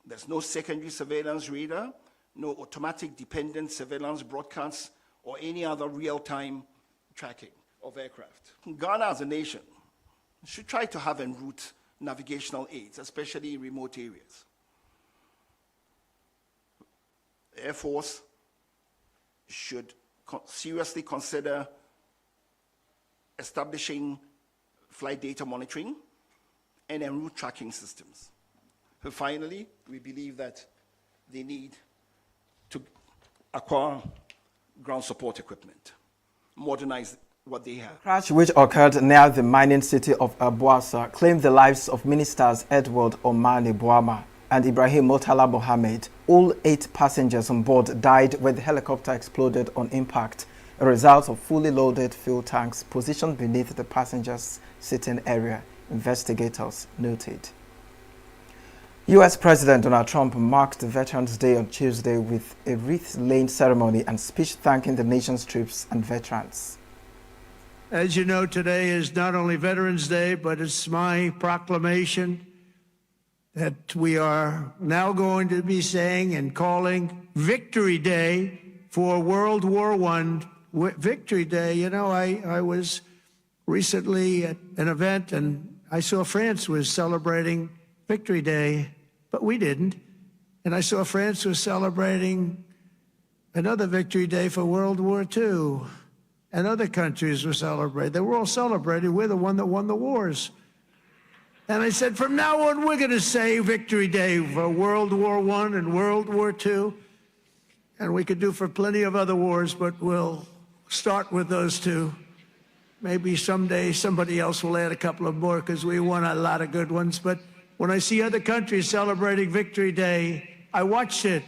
Speaker 3: There's no secondary surveillance radar, no automatic dependent surveillance broadcasts, or any other real-time tracking of aircraft. Ghana as a nation should try to have en route navigational aids, especially in remote areas. The Air Force should seriously consider establishing flight data monitoring and en route tracking systems. And finally, we believe that they need to acquire ground support equipment, modernize what they have.
Speaker 6: The crash, which occurred near the mining city of Abuasa, claimed the lives of ministers Edward Omani Boama and Ibrahim Murtala Mohammed. All 8 passengers on board died when the helicopter exploded on impact, a result of fully loaded fuel tanks positioned beneath the passengers' sitting area, investigators noted. U.S. President Donald Trump marked Veterans Day on Tuesday with a wreath-laying ceremony and speech thanking the nation's troops and veterans.
Speaker 4: As you know, today is not only Veterans Day, but it's my proclamation that we are now going to be saying and calling Victory Day for World War I. Victory Day. You know, I was recently at an event and I saw France was celebrating Victory Day, but we didn't. And I saw France was celebrating another Victory Day for World War II. And other countries were celebrating. They were all celebrating. We're the one that won the wars. And I said, from now on, we're going to say Victory Day for World War I and World War II. And we could do for plenty of other wars, but we'll start with those 2. Maybe someday somebody else will add a couple of more because we won a lot of good ones. But when I see other countries celebrating Victory Day, I watched it.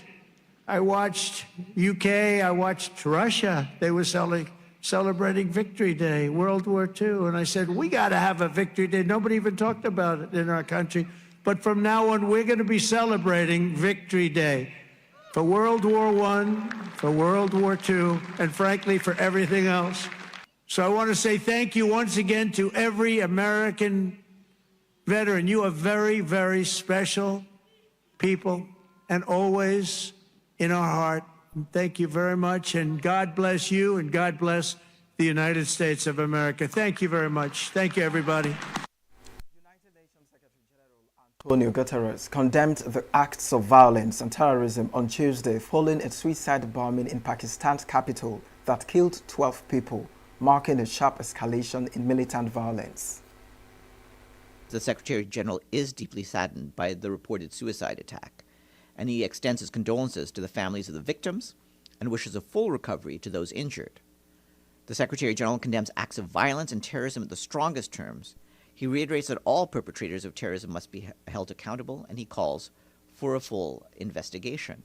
Speaker 4: I watched UK, I watched Russia. They were celebrating Victory Day, World War II. And I said, we got to have a Victory Day. Nobody even talked about it in our country. But from now on, we're going to be celebrating Victory Day for World War I, for World War II, and frankly, for everything else. So I want to say thank you once again to every American veteran. You are very, very special people and always in our heart. Thank you very much, and God bless you, and God bless the United States of America. Thank you very much. Thank you, everybody.
Speaker 6: United Nations Secretary General Antonio Guterres condemned the acts of violence and terrorism on Tuesday following a suicide bombing in Pakistan's capital that killed 12 people, marking a sharp escalation in militant violence.
Speaker 23: The Secretary General is deeply saddened by the reported suicide attack, and he extends his condolences to the families of the victims and wishes a full recovery to those injured. The Secretary General condemns acts of violence and terrorism in the strongest terms. He reiterates that all perpetrators of terrorism must be held accountable, and he calls for a full investigation.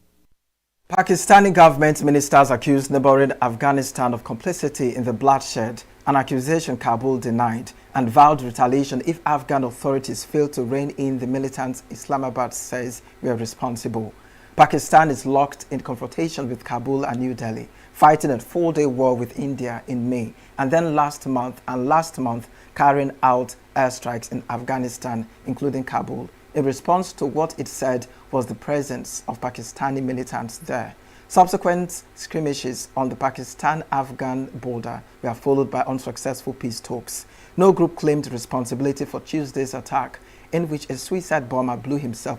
Speaker 6: Pakistani government ministers accused neighboring Afghanistan of complicity in the bloodshed, an accusation Kabul denied, and vowed retaliation if Afghan authorities fail to rein in the militants Islamabad says were responsible. Pakistan is locked in confrontation with Kabul and New Delhi, fighting a 4-day war with India in May, and then last month carrying out airstrikes in Afghanistan, including Kabul, in response to what it said was the presence of Pakistani militants there. Subsequent skirmishes on the Pakistan-Afghan border were followed by unsuccessful peace talks. No group claimed responsibility for Tuesday's attack, in which a suicide bomber blew himself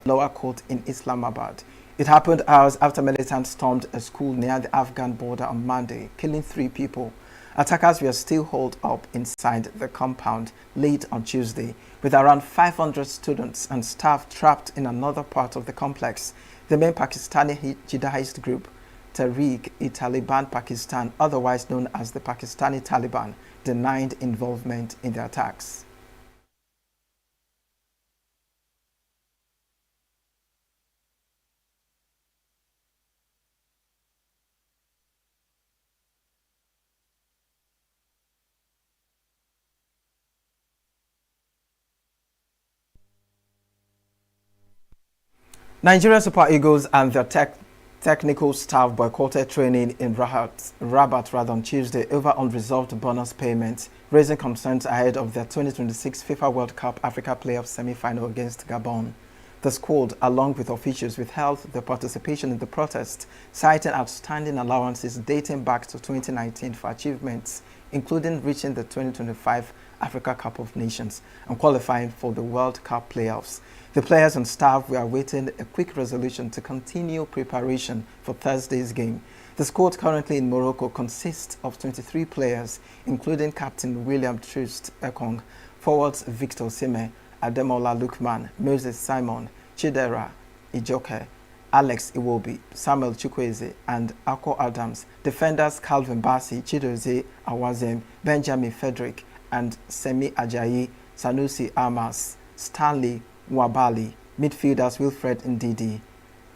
Speaker 6: in the lower court in Islamabad. It happened hours after militants stormed a school near the Afghan border on Monday, killing 3 people. Attackers were still holed up inside the compound late on Tuesday, with around 500 students and staff trapped in another part of the complex. The main Pakistani jihadist group, Tehreek-e-Taliban Pakistan, otherwise known as the Pakistani Taliban, denied involvement in the attacks. Nigerian Super Eagles and their technical staff boycotted training in Rabat on Tuesday over unresolved bonus payments, raising concerns ahead of their 2026 FIFA World Cup Africa Playoff semi-final against Gabon. The squad, along with officials, withheld their participation in the protest, citing outstanding allowances dating back to 2019 for achievements, including reaching the 2025 Africa Cup of Nations and qualifying for the World Cup playoffs. The players and staff were awaiting a quick resolution to continue preparation for Thursday's game. The squad currently in Morocco consists of 23 players, including Captain William Troost Ekong, forwards Victor Osimhen, Ademola Lookman, Moses Simon, Chidera Ijoke, Alex Iwobi, Samuel Chukwueze, and Akko Adams, defenders Calvin Bassey, Chidozie Awazem, Benjamin Frederick, and Semi Ajayi, Sanusi Amas, Stanley Nwabali, midfielders Wilfred Ndidi,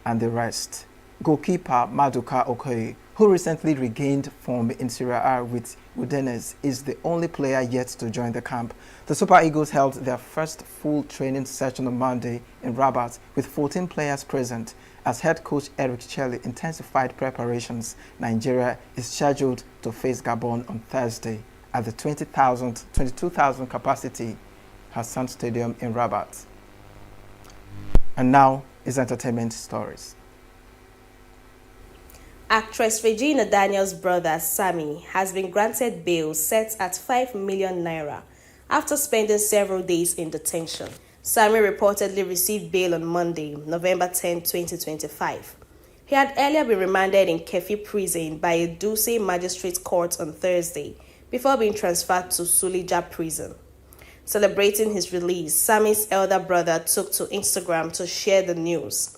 Speaker 6: and the rest. Goalkeeper Maduka Okoye, who recently regained form in Serie A with Udinese, is the only player yet to join the camp. The Super Eagles held their first full training session on Monday in Rabat with 14 players present. As head coach Eric Chelle intensified preparations, Nigeria is scheduled to face Gabon on Thursday at the 22,000 capacity Hassan Stadium in Rabat. And now is entertainment stories.
Speaker 1: Actress Regina Daniels' brother, Sammy, has been granted bail set at 5 million naira after spending several days in detention. Sammy reportedly received bail on Monday, November 10, 2025. He had earlier been remanded in Kefi prison by a Duse magistrate court on Thursday before being transferred to Suleja prison. Celebrating his release, Sammy's elder brother took to Instagram to share the news.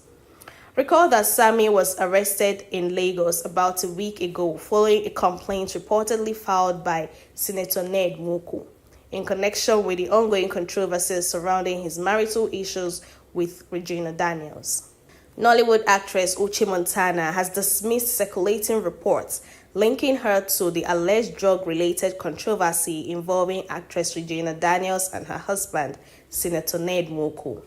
Speaker 1: Recall that Sammy was arrested in Lagos about a week ago following a complaint reportedly filed by Senator Ned Nwoko in connection with the ongoing controversies surrounding his marital issues with Regina Daniels. Nollywood actress Uche Montana has dismissed circulating reports linking her to the alleged drug-related controversy involving actress Regina Daniels and her husband, Senator Ned Nwoko.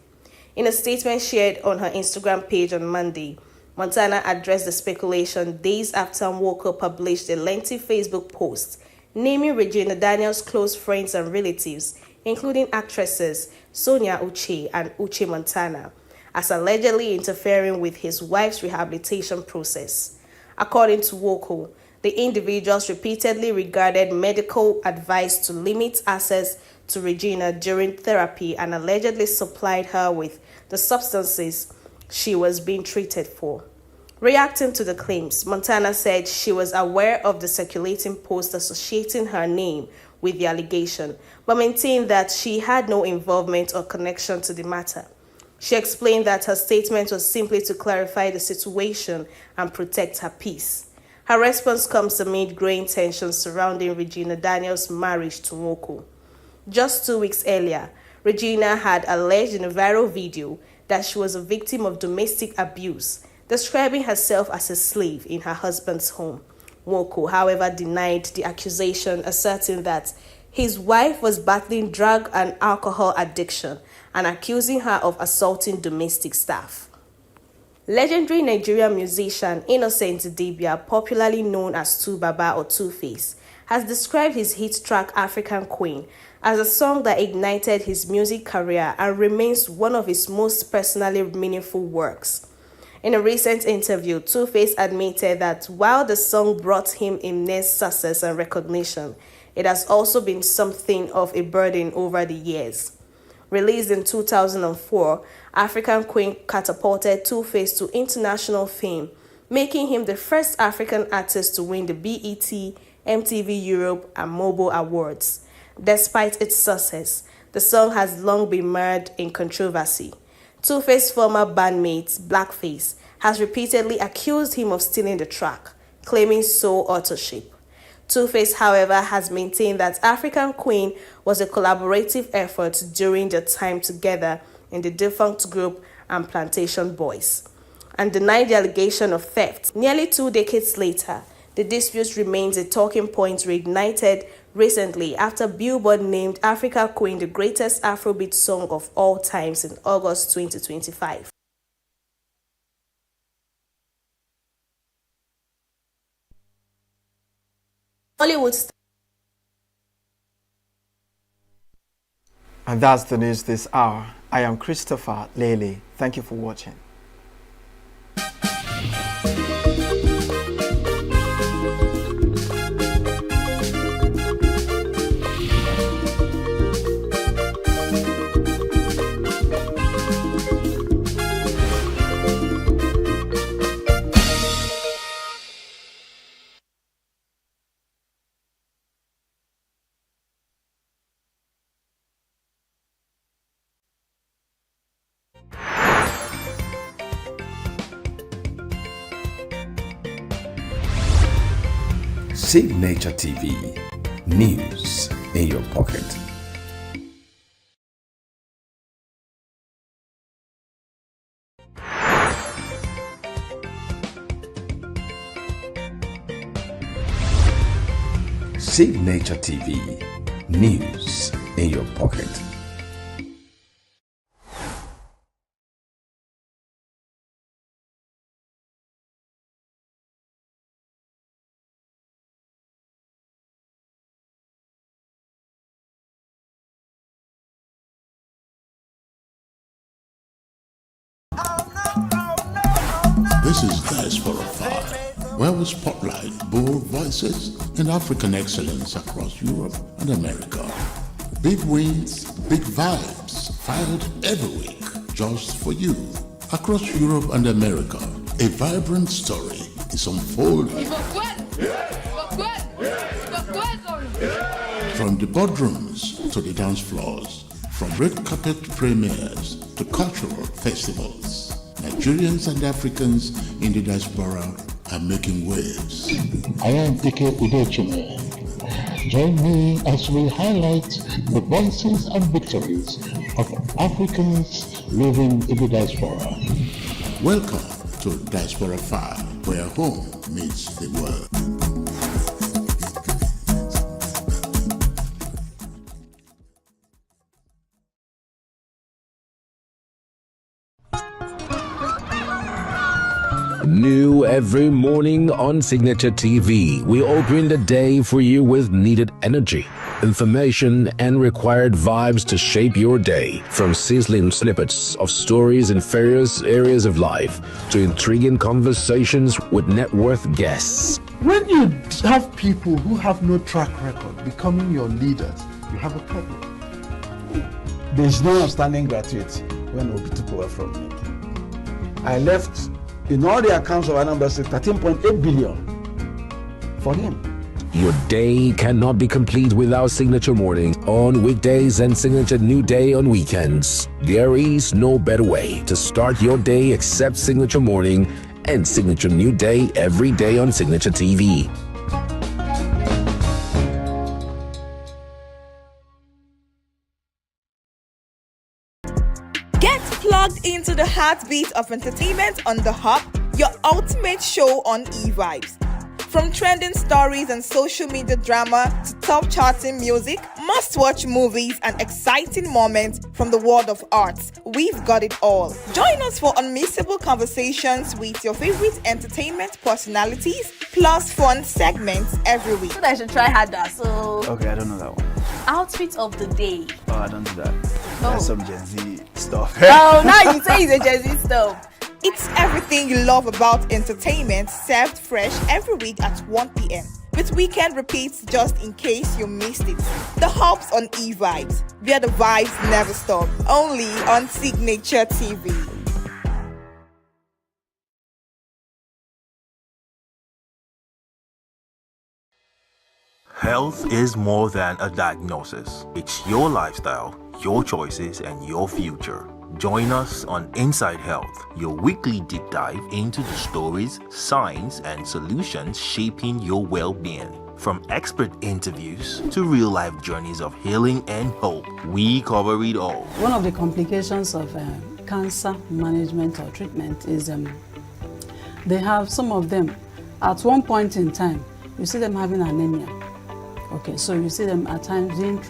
Speaker 1: In a statement shared on her Instagram page on Monday, Montana addressed the speculation days after Nwoko published a lengthy Facebook post naming Regina Daniels' close friends and relatives, including actresses Sonia Uche and Uche Montana, as allegedly interfering with his wife's rehabilitation process. According to Nwoko, the individuals repeatedly regarded medical advice to limit access to Regina during therapy and allegedly supplied her with the substances she was being treated for. Reacting to the claims, Montana said she was aware of the circulating post associating her name with the allegation, but maintained that she had no involvement or connection to the matter. She explained that her statement was simply to clarify the situation and protect her peace. Her response comes amid growing tensions surrounding Regina Daniels' marriage to Nwoko. Just 2 weeks earlier, Regina had alleged in a viral video that she was a victim of domestic abuse, describing herself as a slave in her husband's home. Nwoko, however, denied the accusation, asserting that his wife was battling drug and alcohol addiction and accusing her of assaulting domestic staff. Legendary Nigerian musician Innocent Idibia, popularly known as 2Baba or Two-Face, has described his hit track African Queen as a song that ignited his music career and remains one of his most personally meaningful works. In a recent interview, Two-Face admitted that while the song brought him immense success and recognition, it has also been something of a burden over the years. Released in 2004, African Queen catapulted Two-Face to international fame, making him the first African artist to win the BET, MTV Europe, and Mobile Awards. Despite its success, the song has long been mired in controversy. Two-Face's former bandmate, Blackface, has repeatedly accused him of stealing the track, claiming sole authorship. Two-Face, however, has maintained that African Queen was a collaborative effort during their time together in the defunct group and Plantation Boys, and denied the allegation of theft. Nearly 2 decades later, the dispute remains a talking point reignited recently after Billboard named African Queen the greatest Afrobeat song of all times in August 2025. Hollywood.
Speaker 6: And that's the news this hour. I am Christopher Lele. Thank you for watching.
Speaker 18: Signature TV, news in your pocket. Signature TV, news in your pocket.
Speaker 5: This is Diaspora 5, where we spotlight bold voices and African excellence across Europe and America. Big wins, big vibes, fired every week, just for you. Across Europe and America, a vibrant story is unfolding. From the boardrooms to the dance floors, from red carpet premieres to cultural festivals, Nigerians and Africans in the diaspora are making waves.
Speaker 8: I am Dike Udechime. Join me as we highlight the voices and victories of Africans living in the diaspora.
Speaker 5: Welcome to Diaspora 5, where home meets the world.
Speaker 9: New every morning on Signature TV, we open the day for you with needed energy, information, and required vibes to shape your day. From sizzling snippets of stories in various areas of life to intriguing conversations with net worth guests.
Speaker 24: When you have people who have no track record becoming your leaders, you have a problem.
Speaker 25: There's no outstanding gratuity when Obi took over from me. I left in all the accounts of Anambra State 13.8 billion for him.
Speaker 9: Your day cannot be complete without Signature Mornings on weekdays and Signature New Day on weekends. There is no better way to start your day except Signature Morning and Signature New Day every day on Signature TV.
Speaker 26: Get plugged into the heartbeat of entertainment on The Hub, your ultimate show on e-vibes.
Speaker 7: From trending stories and social media drama to top charting music, must-watch movies and exciting moments from the world of arts, we've got it all. Join us for unmissable conversations with your favorite entertainment personalities, plus fun segments every week.
Speaker 10: So I should try harder. So
Speaker 11: Okay, I don't know that one.
Speaker 10: outfit of the day.
Speaker 11: Oh, I don't do that.
Speaker 10: No.
Speaker 11: That's some Gen Z stuff.
Speaker 10: Oh, now you say it's a Gen Z stuff.
Speaker 7: It's everything you love about entertainment, served fresh every week at 1 p.m. with weekend repeats just in case you missed it. The Hops on E-Vibes, where the vibes never stop. Only on Signature TV.
Speaker 12: Health is more than a diagnosis. It's your lifestyle, your choices, and your future. Join us on Inside Health, your weekly deep dive into the stories, science, and solutions shaping your well-being. From expert interviews to real-life journeys of healing and hope, we cover it all.
Speaker 13: One of the complications of cancer management or treatment is they have some of them, at one point in time, you see them having anemia. Okay, so you see them at times being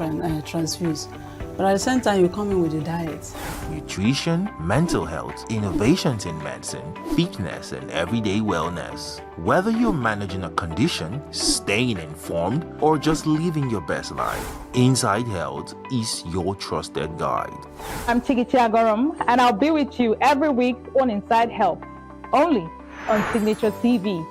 Speaker 13: transfused. But at the same time, you come in with the diet.
Speaker 12: Nutrition, mental health, innovations in medicine, fitness, and everyday wellness. Whether you're managing a condition, staying informed, or just living your best life, Inside Health is your trusted guide.
Speaker 26: I'm Tigiti Agorum, and I'll be with you every week on Inside Health, only on Signature TV.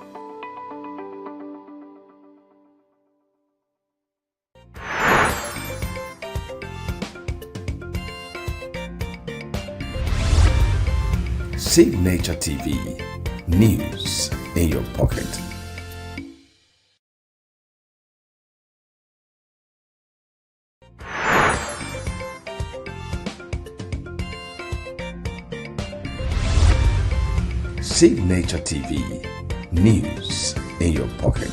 Speaker 18: Signature TV, news in your pocket. Signature TV, news in your pocket.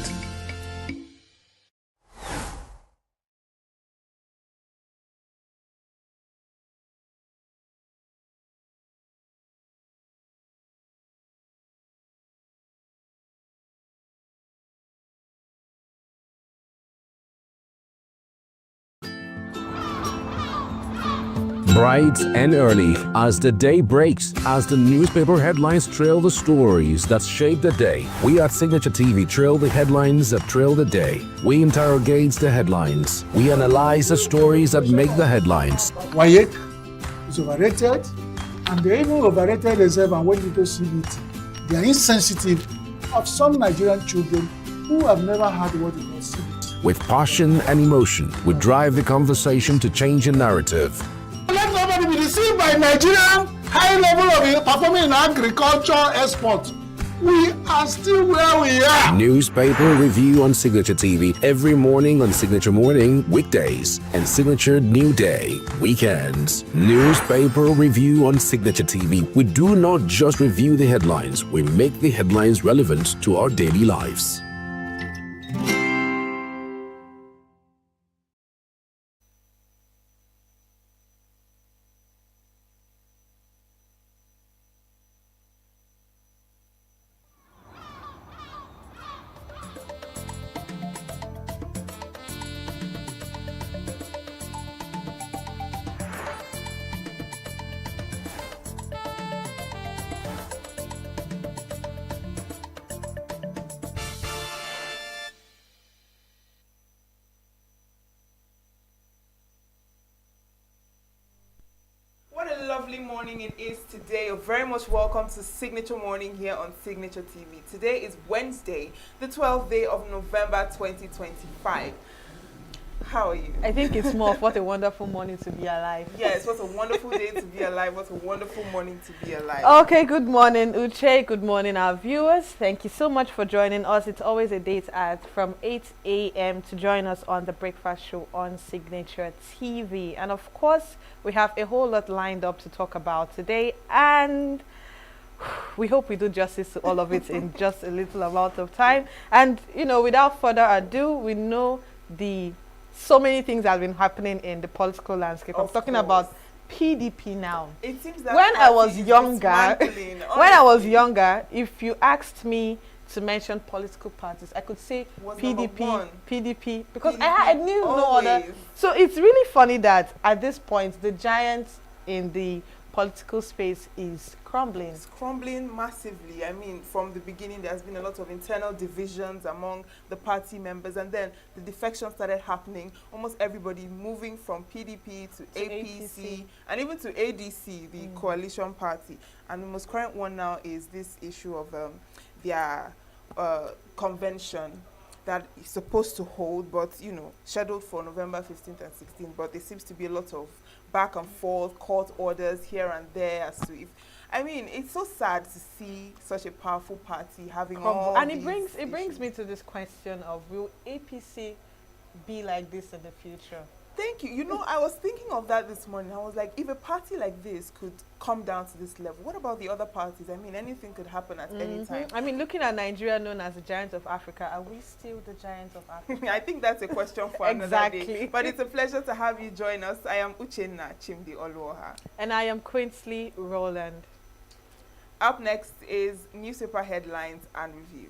Speaker 9: Bright and early as the day breaks, as the newspaper headlines trail the stories that shape the day, we at Signature TV trail the headlines that trail the day. We interrogate the headlines. We analyze the stories that make the headlines.
Speaker 20: Why is overrated, and they even overrated themselves, and when you go see it, they are insensitive of some Nigerian children who have never had what they call CBT.
Speaker 9: With passion and emotion, we drive the conversation to change the narrative.
Speaker 20: Let nobody be deceived by Nigerian high level of performing in agriculture export. We are still where we are.
Speaker 9: Newspaper review on Signature TV every morning on Signature Morning, weekdays, and Signature New Day, weekends. Newspaper review on Signature TV. We do not just review the headlines, we make the headlines relevant to our daily lives.
Speaker 27: What a lovely morning it is today. You're very much welcome to Signature Morning here on Signature TV. Today is Wednesday, the 12th day of November 2025. How are you?
Speaker 28: I think it's more of what a wonderful morning to be alive.
Speaker 27: Yes, what a wonderful day to be alive. What a wonderful morning to be alive.
Speaker 28: Okay, good morning, Uche. Good morning, our viewers. Thank you so much for joining us. It's always a date from 8 a.m. to join us on the breakfast show on Signature TV. And of course, we have a whole lot lined up to talk about today. And we hope we do justice to all of it in just a little amount of time. And, you know, without further ado, we know so many things have been happening in the political landscape. I'm talking about PDP now.
Speaker 27: It seems that
Speaker 28: when I was younger, if you asked me to mention political parties, I could say
Speaker 27: Was number one.
Speaker 28: PDP, because
Speaker 27: PDP,
Speaker 28: I knew no other.
Speaker 27: always.
Speaker 28: So it's really funny that at this point, the giants in the political space is crumbling.
Speaker 27: It's crumbling massively. I mean, from the beginning, there's been a lot of internal divisions among the party members, and then the defection started happening. Almost everybody moving from PDP to APC, and even to ADC, the coalition party. And the most current one now is this issue of their convention that is supposed to hold, but, you know, scheduled for November 15th and 16th. But there seems to be a lot of back and forth, court orders here and there as to if, I mean, it's so sad to see such a powerful party having all
Speaker 28: And
Speaker 27: these
Speaker 28: it brings me to this question of, will APC be like this in the future?
Speaker 27: Thank you. You know, I was thinking of that this morning. I was like, if a party like this could come down to this level, what about the other parties? I mean, anything could happen at any time.
Speaker 28: I mean, looking at Nigeria, known as the giant of Africa, are we still the giant of Africa?
Speaker 27: I think that's a question for another day. But it's a pleasure to have you join us. I am Uchenna Chimdi Oluoha.
Speaker 28: And I am Quinsley Roland.
Speaker 27: Up next is newspaper headlines and review.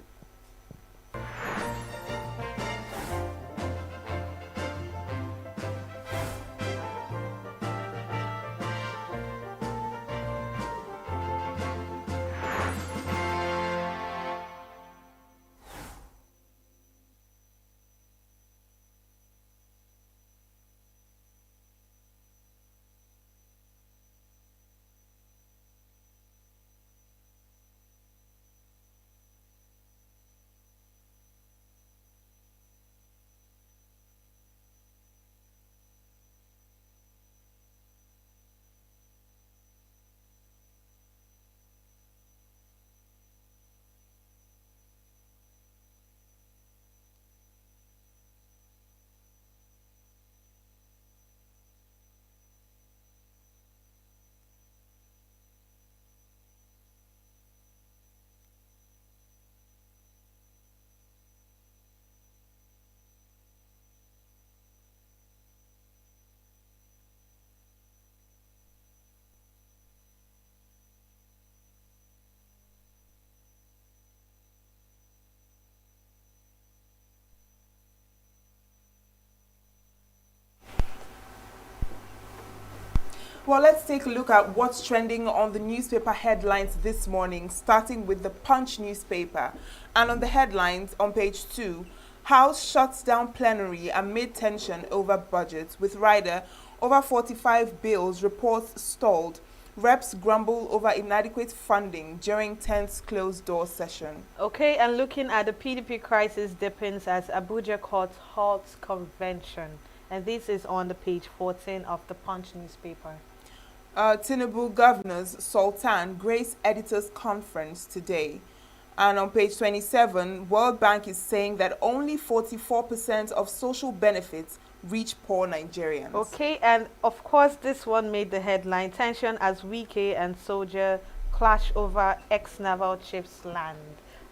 Speaker 27: Well, let's take a look at what's trending on the newspaper headlines this morning, starting with the Punch newspaper. And on the headlines on page 2, House shuts down plenary amid tension over budget, with rider over 45 bills reports stalled. Reps grumble over inadequate funding during 10th closed-door session.
Speaker 28: Okay, and looking at the PDP crisis deepens as Abuja court halts convention. And this is on the page 14 of the Punch newspaper.
Speaker 27: Tinubu governors Sultan Grace Editors Conference today. And on page 27, World Bank is saying that only 44% of social benefits reach poor Nigerians.
Speaker 28: Okay, and of course this one made the headline. Tension as Wike and soldier clash over ex-naval chief's land.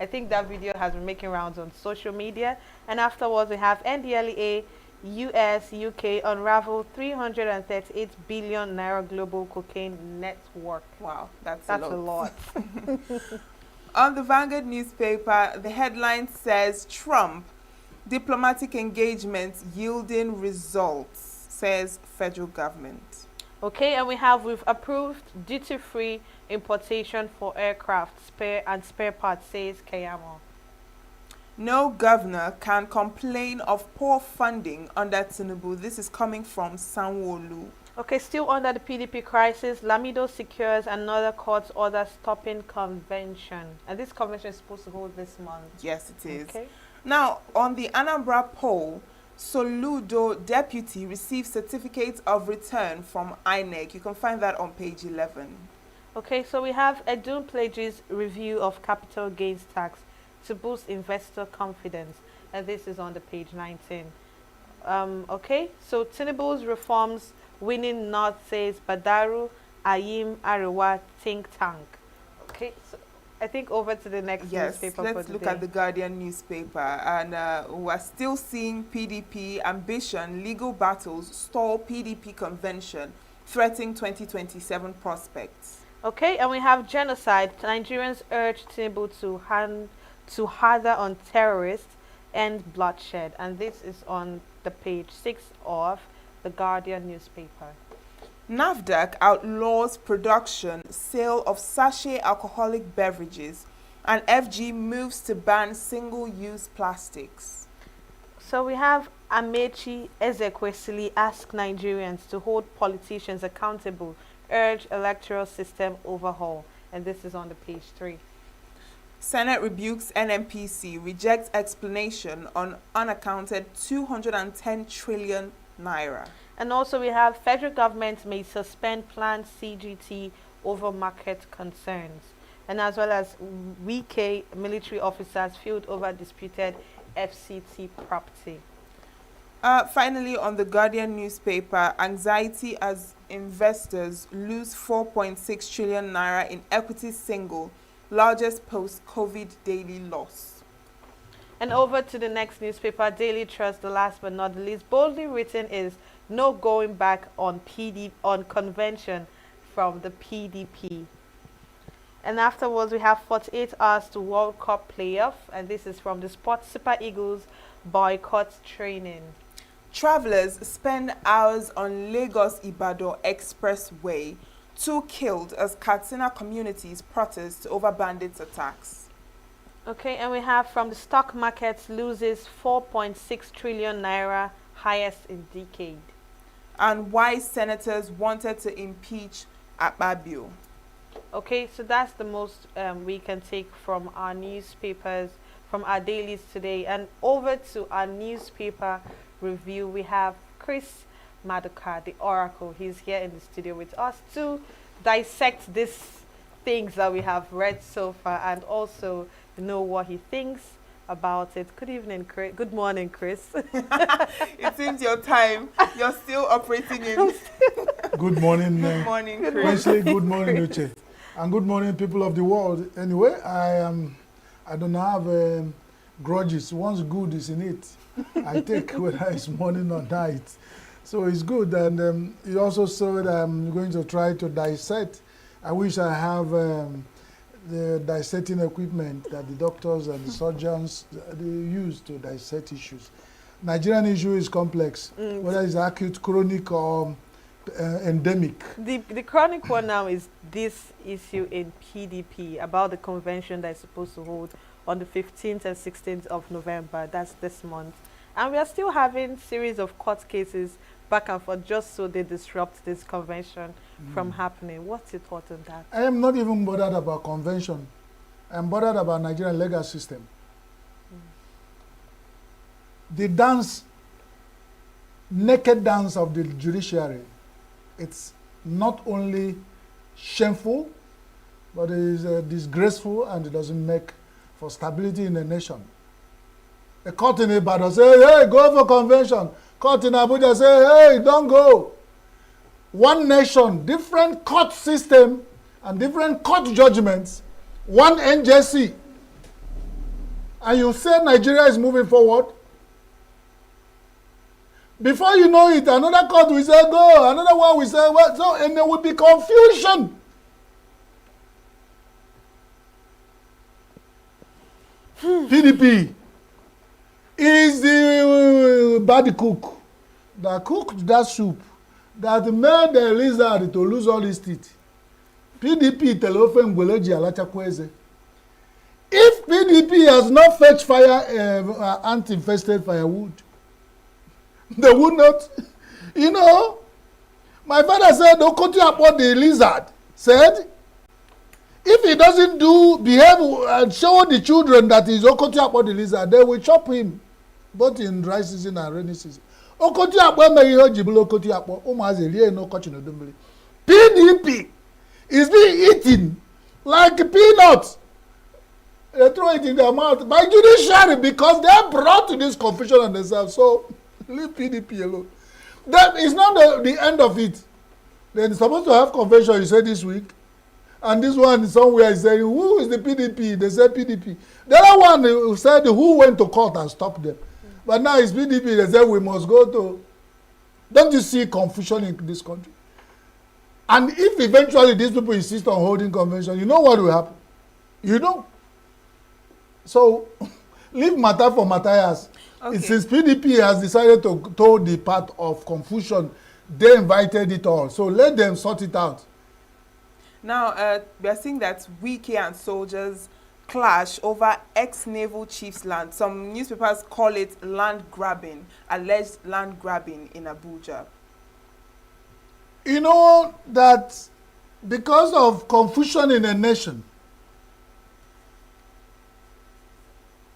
Speaker 28: I think that video has been making rounds on social media. And afterwards we have NDLEA, US, UK unravel 338 billion naira global cocaine network.
Speaker 27: Wow, that's
Speaker 28: a lot.
Speaker 27: On the Vanguard newspaper, the headline says Trump diplomatic engagement yielding results, says federal government.
Speaker 28: Okay, and we've approved duty-free importation for aircraft spare parts, says Kayamo.
Speaker 27: No governor can complain of poor funding under Tinubu. This is coming from Sanwo-Olu.
Speaker 28: Okay, still under the PDP crisis, Lamido secures another court order stopping convention. And this convention is supposed to hold this month.
Speaker 27: Yes, it is.
Speaker 28: Okay.
Speaker 27: Now, on the Anambra poll, Soludo deputy received certificate of return from INEC. You can find that on page 11.
Speaker 28: Okay, so we have Edun Pledge's review of capital gains tax to boost investor confidence, and this is on the page 19. Okay, so Tinubu's reforms winning North, says Badaru Ayim Arewa think tank. Okay, so I think over to the next newspaper.
Speaker 27: Let's look at the Guardian newspaper, and we're still seeing PDP ambition, legal battles stall PDP convention, threatening 2027 prospects.
Speaker 28: Okay, and we have genocide. Nigerians urge Tinubu to harder on terrorists and bloodshed. And this is on the page 6 of the Guardian newspaper.
Speaker 27: NAFDAC outlaws production, sale of sachet alcoholic beverages, and FG moves to ban single-use plastics.
Speaker 28: So we have Amechi Ezekwesili ask Nigerians to hold politicians accountable, urge electoral system overhaul. And this is on the page 3.
Speaker 27: Senate rebukes NMPC, rejects explanation on unaccounted 210 trillion naira.
Speaker 28: And also we have federal government may suspend planned CGT over market concerns. And as well as WK military officers field over disputed FCT property.
Speaker 27: Finally, on the Guardian newspaper, anxiety as investors lose 4.6 trillion naira in equity single, largest post-COVID daily loss.
Speaker 28: And over to the next newspaper, Daily Trust, the last but not the least. Boldly written is no going back on convention from the PDP. And afterwards, we have 48 hours to World Cup playoff, and this is from the Sport Super Eagles boycott training.
Speaker 27: Travelers spend hours on Lagos-Ibadan Expressway. 2 killed as Katsina communities protest over bandits attacks.
Speaker 28: Okay, and we have from the stock markets loses 4.6 trillion naira, highest in decade.
Speaker 27: And why senators wanted to impeach Akpabio.
Speaker 28: Okay, so that's the most we can take from our newspapers, from our dailies today. And over to our newspaper review, we have Chris Maduka, the Oracle. He's here in the studio with us to dissect these things that we have read so far and also know what he thinks about it. Good evening, Chris. Good morning, Chris.
Speaker 27: It seems your time. You're still operating in.
Speaker 2: Good morning.
Speaker 27: Good morning, Chris.
Speaker 2: Good morning, Uche. And good morning, people of the world. Anyway, I don't have grudges. Once good is in it, I take whether it's morning or night. So it's good. And you also said I'm going to try to dissect. I wish I have the dissecting equipment that the doctors and the surgeons they use to dissect issues. Nigerian issue is complex, whether it's acute, chronic, or endemic.
Speaker 28: The chronic one now is this issue in PDP about the convention that is supposed to hold on the 15th and 16th of November. That's this month. And we are still having series of court cases back and forth just so they disrupt this convention from happening. What's your thought on that?
Speaker 2: I am not even bothered about convention. I'm bothered about Nigerian legal system. The dance, naked dance of the judiciary, it's not only shameful, but it is disgraceful and it doesn't make for stability in the nation. A court in Ibadan say, hey, go for convention. Court in Abuja say, hey, don't go. One nation, different court system and different court judgments, one NJC. And you say Nigeria is moving forward. Before you know it, another court will say go, another one will say well, so, and there will be confusion. PDP is the bad cook that cooked that soup that made the lizard to lose all his teeth. PDP telofe ngweleji alachakweze. If PDP has not fetched fire, anti-infested firewood, they would not. You know, my father said, Okoti Apo the lizard said, if he doesn't behave and show the children that he's Okoti Apo the lizard, they will chop him, both in dry season and rainy season. Okoti Apo megiho jibulu Okoti Apo, umazi liye no kochi no dumbili. PDP is being eaten like peanuts. They throw it in their mouth by judiciary because they brought to this confusion on themselves. So leave PDP alone. That is not the end of it. They're supposed to have convention, you said this week. And this one somewhere is saying, who is the PDP? They say PDP. The other one who said who went to court and stopped them. But now it's PDP. They say we must go to. Don't you see confusion in this country? And if eventually these people insist on holding convention, you know what will happen? You know. So leave matter for Matthias.
Speaker 27: Okay.
Speaker 2: Since PDP has decided to toe the path of confusion, they invited it all. So let them sort it out.
Speaker 27: Now, we are seeing that Wike and soldiers clash over ex-naval chief's land. Some newspapers call it land grabbing, alleged land grabbing in Abuja.
Speaker 2: You know that because of confusion in a nation,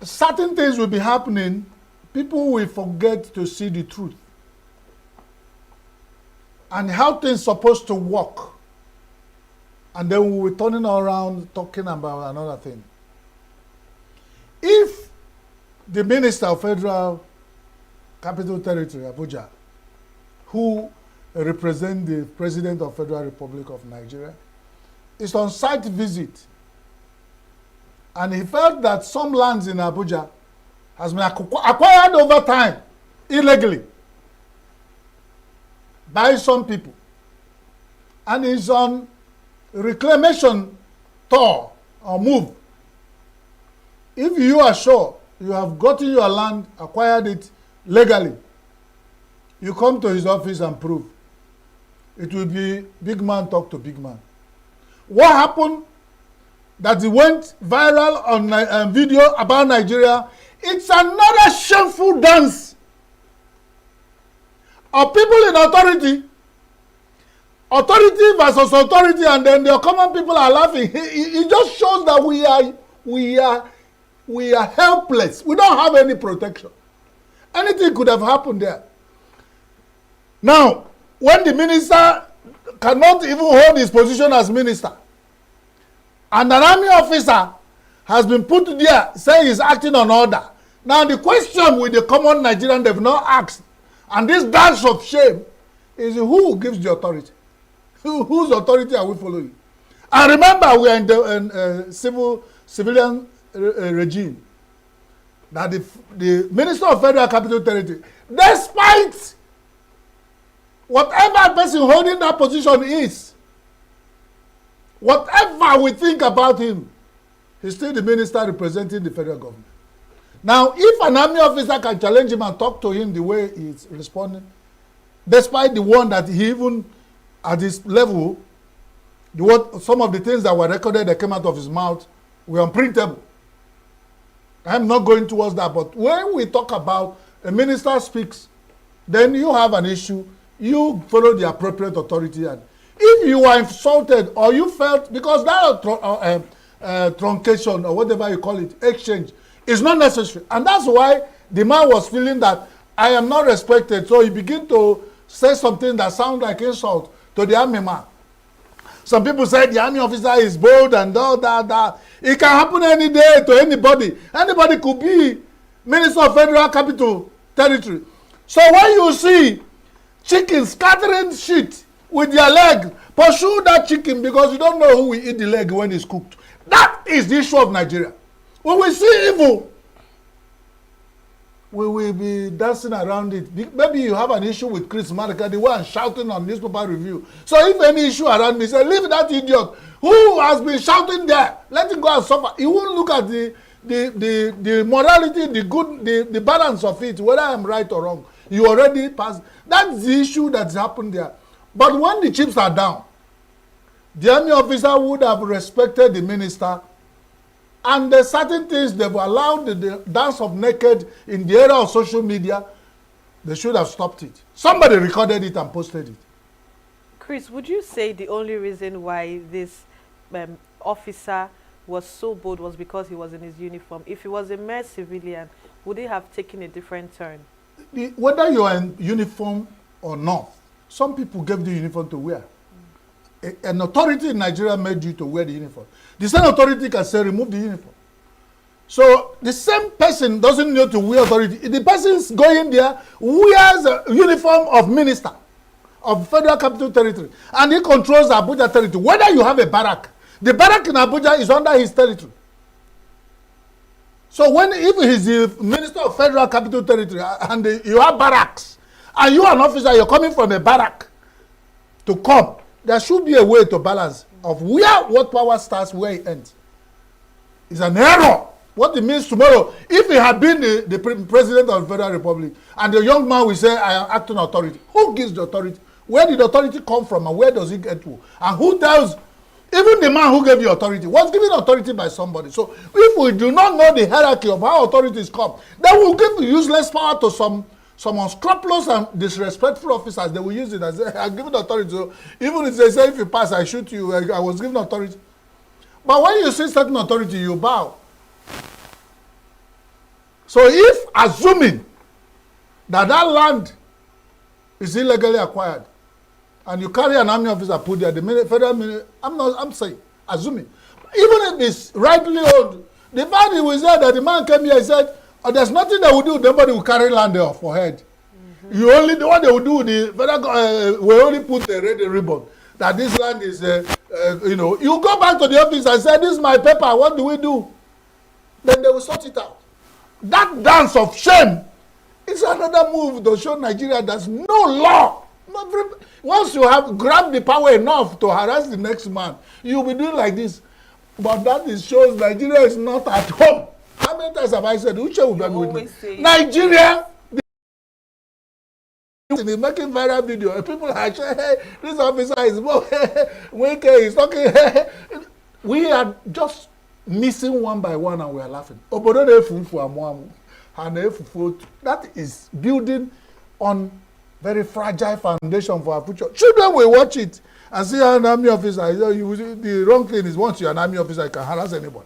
Speaker 2: certain things will be happening, people will forget to see the truth and how things are supposed to work. And then we will turning around talking about another thing. If the Minister of Federal Capital Territory, Abuja, who represent the President of Federal Republic of Nigeria, is on site visit, and he felt that some lands in Abuja has been acquired over time illegally by some people, and is on reclamation tour or move. If you are sure you have gotten your land, acquired it legally, you come to his office and prove. It will be big man talk to big man. What happened that it went viral on video about Nigeria? It's another shameful dance of people in authority versus authority, and then the common people are laughing. It just shows that we are helpless. We don't have any protection. Anything could have happened there. Now, when the minister cannot even hold his position as minister, and an army officer has been put there saying he's acting on order. Now the question with the common Nigerian they've not asked, and this dash of shame, is who gives the authority? Whose authority are we following? And remember, we are in the civilian regime. That the Minister of Federal Capital Territory, despite whatever person holding that position is, whatever we think about him, he's still the minister representing the federal government. Now, if an army officer can challenge him and talk to him the way he's responding, despite the one that he even at this level, some of the things that were recorded that came out of his mouth were unprintable. I'm not going towards that, but when we talk about a minister speaks, then you have an issue, you follow the appropriate authority. And if you are insulted or you felt, because that truncation or whatever you call it, exchange, is not necessary. And that's why the man was feeling that I am not respected. So he began to say something that sounds like insult to the army man. Some people say the army officer is bold and all that. It can happen any day to anybody. Anybody could be Minister of Federal Capital Territory. So when you see chicken scattering shit with their leg, pursue that chicken because you don't know who will eat the leg when it's cooked. That is the issue of Nigeria. When we see evil, we will be dancing around it. Maybe you have an issue with Chris Marika, the one shouting on newspaper review. So if any issue around me, say, leave that idiot who has been shouting there. Let him go and suffer. He won't look at the morality, the good, the balance of it, whether I'm right or wrong. You already passed. That's the issue that's happened there. But when the chips are down, the army officer would have respected the minister, and the certain things they've allowed the dance of naked in the era of social media, they should have stopped it. Somebody recorded it and posted it.
Speaker 28: Chris, would you say the only reason why this officer was so bold was because he was in his uniform? If he was a mere civilian, would he have taken a different turn?
Speaker 2: Whether you are in uniform or not, some people gave the uniform to wear. An authority in Nigeria made you to wear the uniform. The same authority can say remove the uniform. So the same person doesn't need to wear authority. The person's going there, wears a uniform of minister of Federal Capital Territory, and he controls the Abuja territory. Whether you have a barrack, the barrack in Abuja is under his territory. So if he's the Minister of Federal Capital Territory and you have barracks, and you are an officer, you're coming from a barrack to come, there should be a way to balance of where what power starts, where it ends. It's an error What it means tomorrow, if he had been the president of the Federal Republic, and the young man will say, I am acting authority, who gives the authority? Where did the authority come from, and where does it get to? And who tells, even the man who gave you authority was given authority by somebody. So if we do not know the hierarchy of how authorities come, then we'll give useless power to some unscrupulous and disrespectful officers. They will use it as I'm given authority. So even if they say, if you pass, I shoot you, I was given authority. But when you see certain authority, you bow. So if, assuming that land is illegally acquired, and you carry an army officer put there, the federal ministry, I'm saying, assuming, even if it's rightly owned, the fact he was there that the man came here and said, oh, there's nothing they will do, nobody will carry land there for head. You only, what they will do, the federal will only put a red ribbon that this land is, you know, you go back to the office and say, this is my paper, what do we do? Then they will sort it out. That dance of shame is another move to show Nigeria there's no law. Once you have grabbed the power enough to harass the next man, you'll be doing like this. But that shows Nigeria is not at home. How many times have I said, Uche will be with me? Nigeria, is making viral video. People are saying, hey, this officer is wicked, he's talking. We are just missing one by one and we are laughing. That is building on very fragile foundation for our future. Children will watch it and see an army officer. The wrong thing is once you're an army officer, you can harass anybody.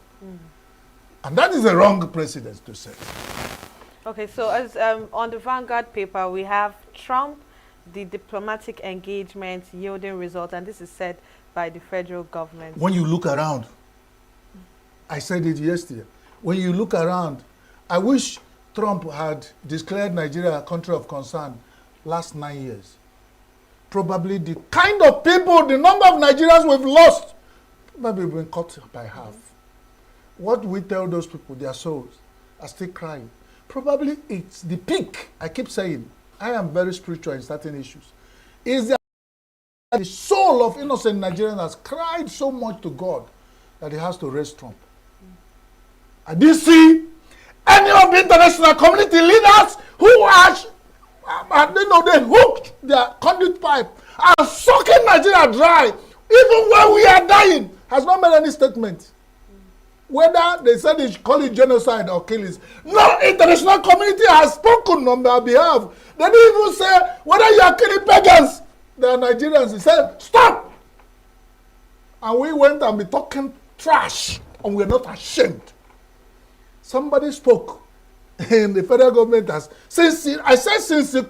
Speaker 2: And that is the wrong precedent to set.
Speaker 28: Okay, so as on the Vanguard paper, we have Trump, the diplomatic engagement yielding results, and this is said by the federal government.
Speaker 2: When you look around, I said it yesterday, when you look around, I wish Trump had declared Nigeria a country of concern last 9 years. Probably the kind of people, the number of Nigerians we've lost, probably been cut by half. What we tell those people, their souls are still crying. Probably it's the peak. I keep saying, I am very spiritual in certain issues. Is the soul of innocent Nigerians has cried so much to God that he has to raise Trump. I didn't see any of the international community leaders who are, they hooked their conduit pipe and sucking Nigeria dry, even when we are dying, has not made any statement. Whether they said they call it genocide or killings, no international community has spoken on their behalf. They didn't even say whether you are killing pagans. They are Nigerians. They said, stop! And we went and be talking trash, and we're not ashamed. Somebody spoke in the federal government since the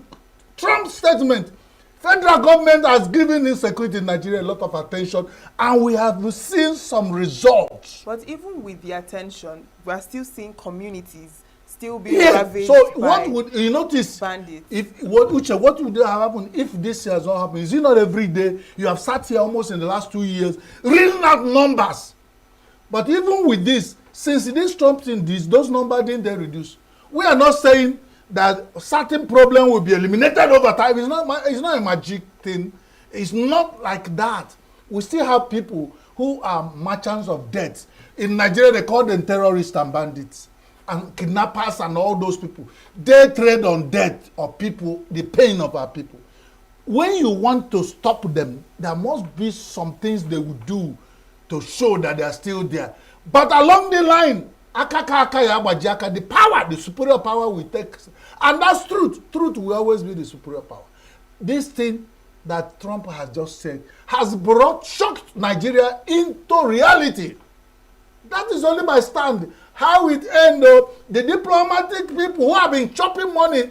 Speaker 2: Trump statement, federal government has given insecurity in Nigeria a lot of attention, and we have seen some results.
Speaker 27: But even with the attention, we are still seeing communities still being ravaged
Speaker 2: so
Speaker 27: by
Speaker 2: what would you notice?
Speaker 27: Bandits.
Speaker 2: If what would have happened if this has not happened? Is it not every day? You have sat here almost in the last 2 years reading out numbers. But even with this, since this Trump thing, those numbers didn't they reduce? We are not saying that certain problem will be eliminated over time. It's not a magic thing. It's not like that. We still have people who are merchants of debt. In Nigeria, they call them terrorists and bandits and kidnappers and all those people. They trade on debt of people, the pain of our people. When you want to stop them, there must be some things they will do to show that they are still there. But along the line, the power, the superior power will take, and that's truth. Truth will always be the superior power. This thing that Trump has just said has shocked Nigeria into reality. That is only my stand. How it ends up, the diplomatic people who have been chopping money,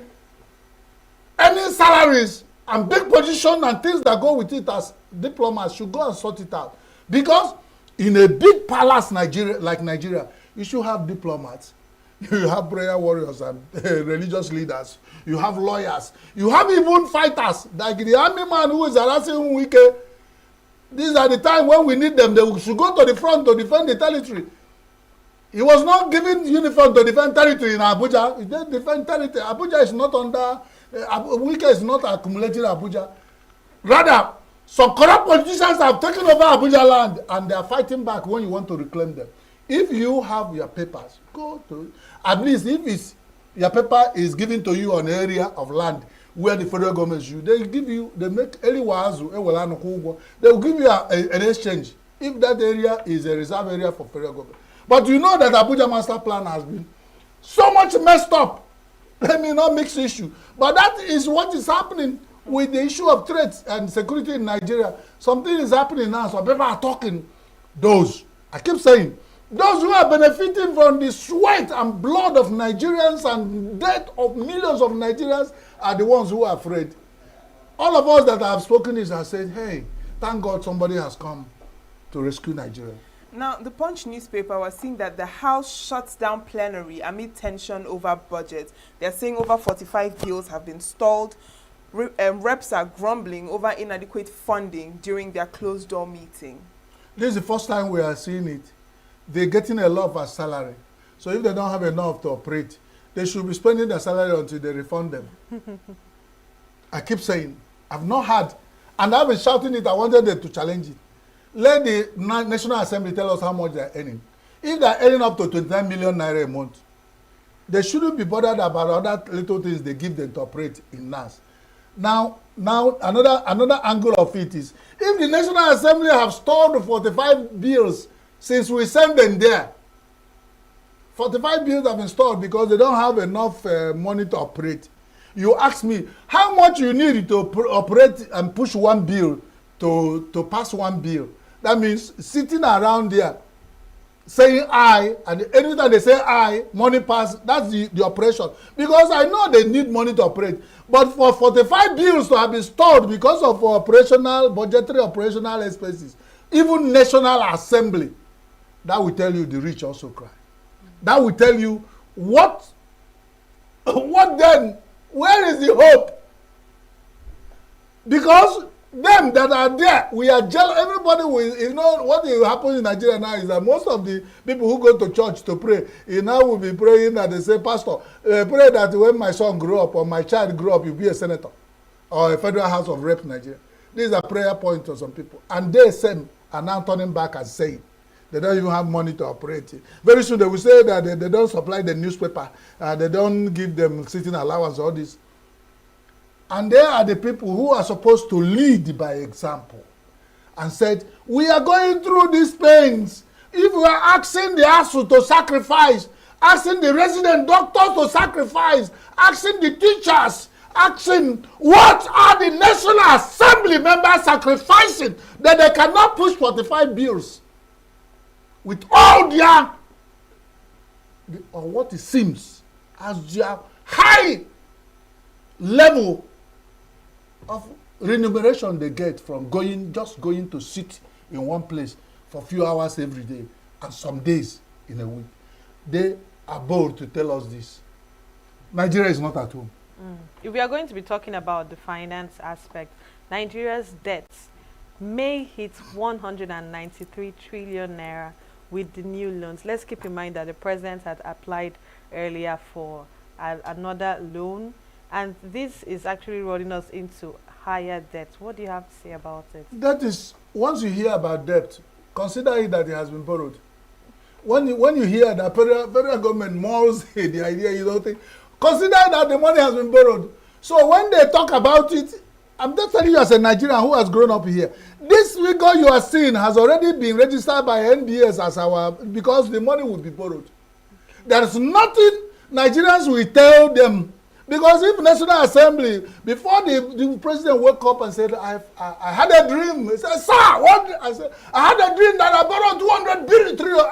Speaker 2: earning salaries and big position and things that go with it as diplomats should go and sort it out. Because in a big palace like Nigeria, you should have diplomats. You have prayer warriors and religious leaders. You have lawyers. You have even fighters. Like the army man who is harassing Wike. These are the time when we need them. They should go to the front to defend the territory. He was not given uniform to defend territory in Abuja. He didn't defend territory. Abuja is not under, Wike is not accumulating Abuja. Rather, some corrupt politicians have taken over Abuja land and they are fighting back when you want to reclaim them. If you have your papers, go to, at least if it's, your paper is given to you on an area of land where the federal government should, they give you, they make early wazu, they will give you an exchange if that area is a reserve area for federal government. But you know that Abuja master plan has been so much messed up. Let me not mix issue. But that is what is happening with the issue of trade and security in Nigeria. Something is happening now, so people are talking. Those, I keep saying, those who are benefiting from the sweat and blood of Nigerians and death of millions of Nigerians are the ones who are afraid. All of us that have spoken is have said, hey, thank God somebody has come to rescue Nigeria.
Speaker 27: Now, the Punch newspaper was saying that the House shuts down plenary amid tension over budget. They're saying over 45 bills have been stalled. Reps are grumbling over inadequate funding during their closed-door meeting.
Speaker 2: This is the first time we are seeing it. They're getting a lot of a salary. So if they don't have enough to operate, they should be spending their salary until they refund them. I keep saying, I've not had, and I've been shouting it, I wanted them to challenge it. Let the National Assembly tell us how much they're earning. If they're earning up to 29 million naira a month, they shouldn't be bothered about other little things they give them to operate in NAS. Now another angle of it is, if the National Assembly have stored 45 bills since we sent them there, 45 bills have been stored because they don't have enough money to operate. You ask me, how much you need to operate and push one bill to pass one bill? That means sitting around there saying I, and anytime they say I, money pass, that's the operation. Because I know they need money to operate. But for 45 bills to have been stored because of budgetary operational expenses, even National Assembly, that will tell you the rich also cry. That will tell you what then? Where is the hope? Because them that are there, we are jealous. Everybody will, you know, what will happen in Nigeria now is that most of the people who go to church to pray, you now will be praying that they say, Pastor, pray that when my son grow up or my child grow up, you'll be a senator or a federal house of rep in Nigeria. These are prayer points to some people. And they are now turning back and saying, they don't even have money to operate. Very soon they will say that they don't supply the newspaper, they don't give them sitting allowance, all this. And they are the people who are supposed to lead by example and said, we are going through these pains. If we are asking the ASU to sacrifice, asking the resident doctors to sacrifice, asking the teachers, asking what are the National Assembly members sacrificing that they cannot push 45 bills with all their, or what it seems as their high level of remuneration they get from just going to sit in one place for a few hours every day and some days in a week. They are bold to tell us this. Nigeria is not at home.
Speaker 28: If we are going to be talking about the finance aspect, Nigeria's debts may hit 193 trillion naira with the new loans. Let's keep in mind that the president had applied earlier for another loan, and this is actually rolling us into higher debt. What do you have to say about it?
Speaker 2: That is, once you hear about debt, consider it that it has been borrowed. When you hear that federal government mauls the idea, you don't think, consider that the money has been borrowed. So when they talk about it, I'm just telling you as a Nigerian who has grown up here, this figure you are seeing has already been registered by NBS as our, because the money will be borrowed. There is nothing Nigerians will tell them. Because if National Assembly, before the president woke up and said, I had a dream. He said, sir, what? I said, I had a dream that I borrowed 200 billion trillion.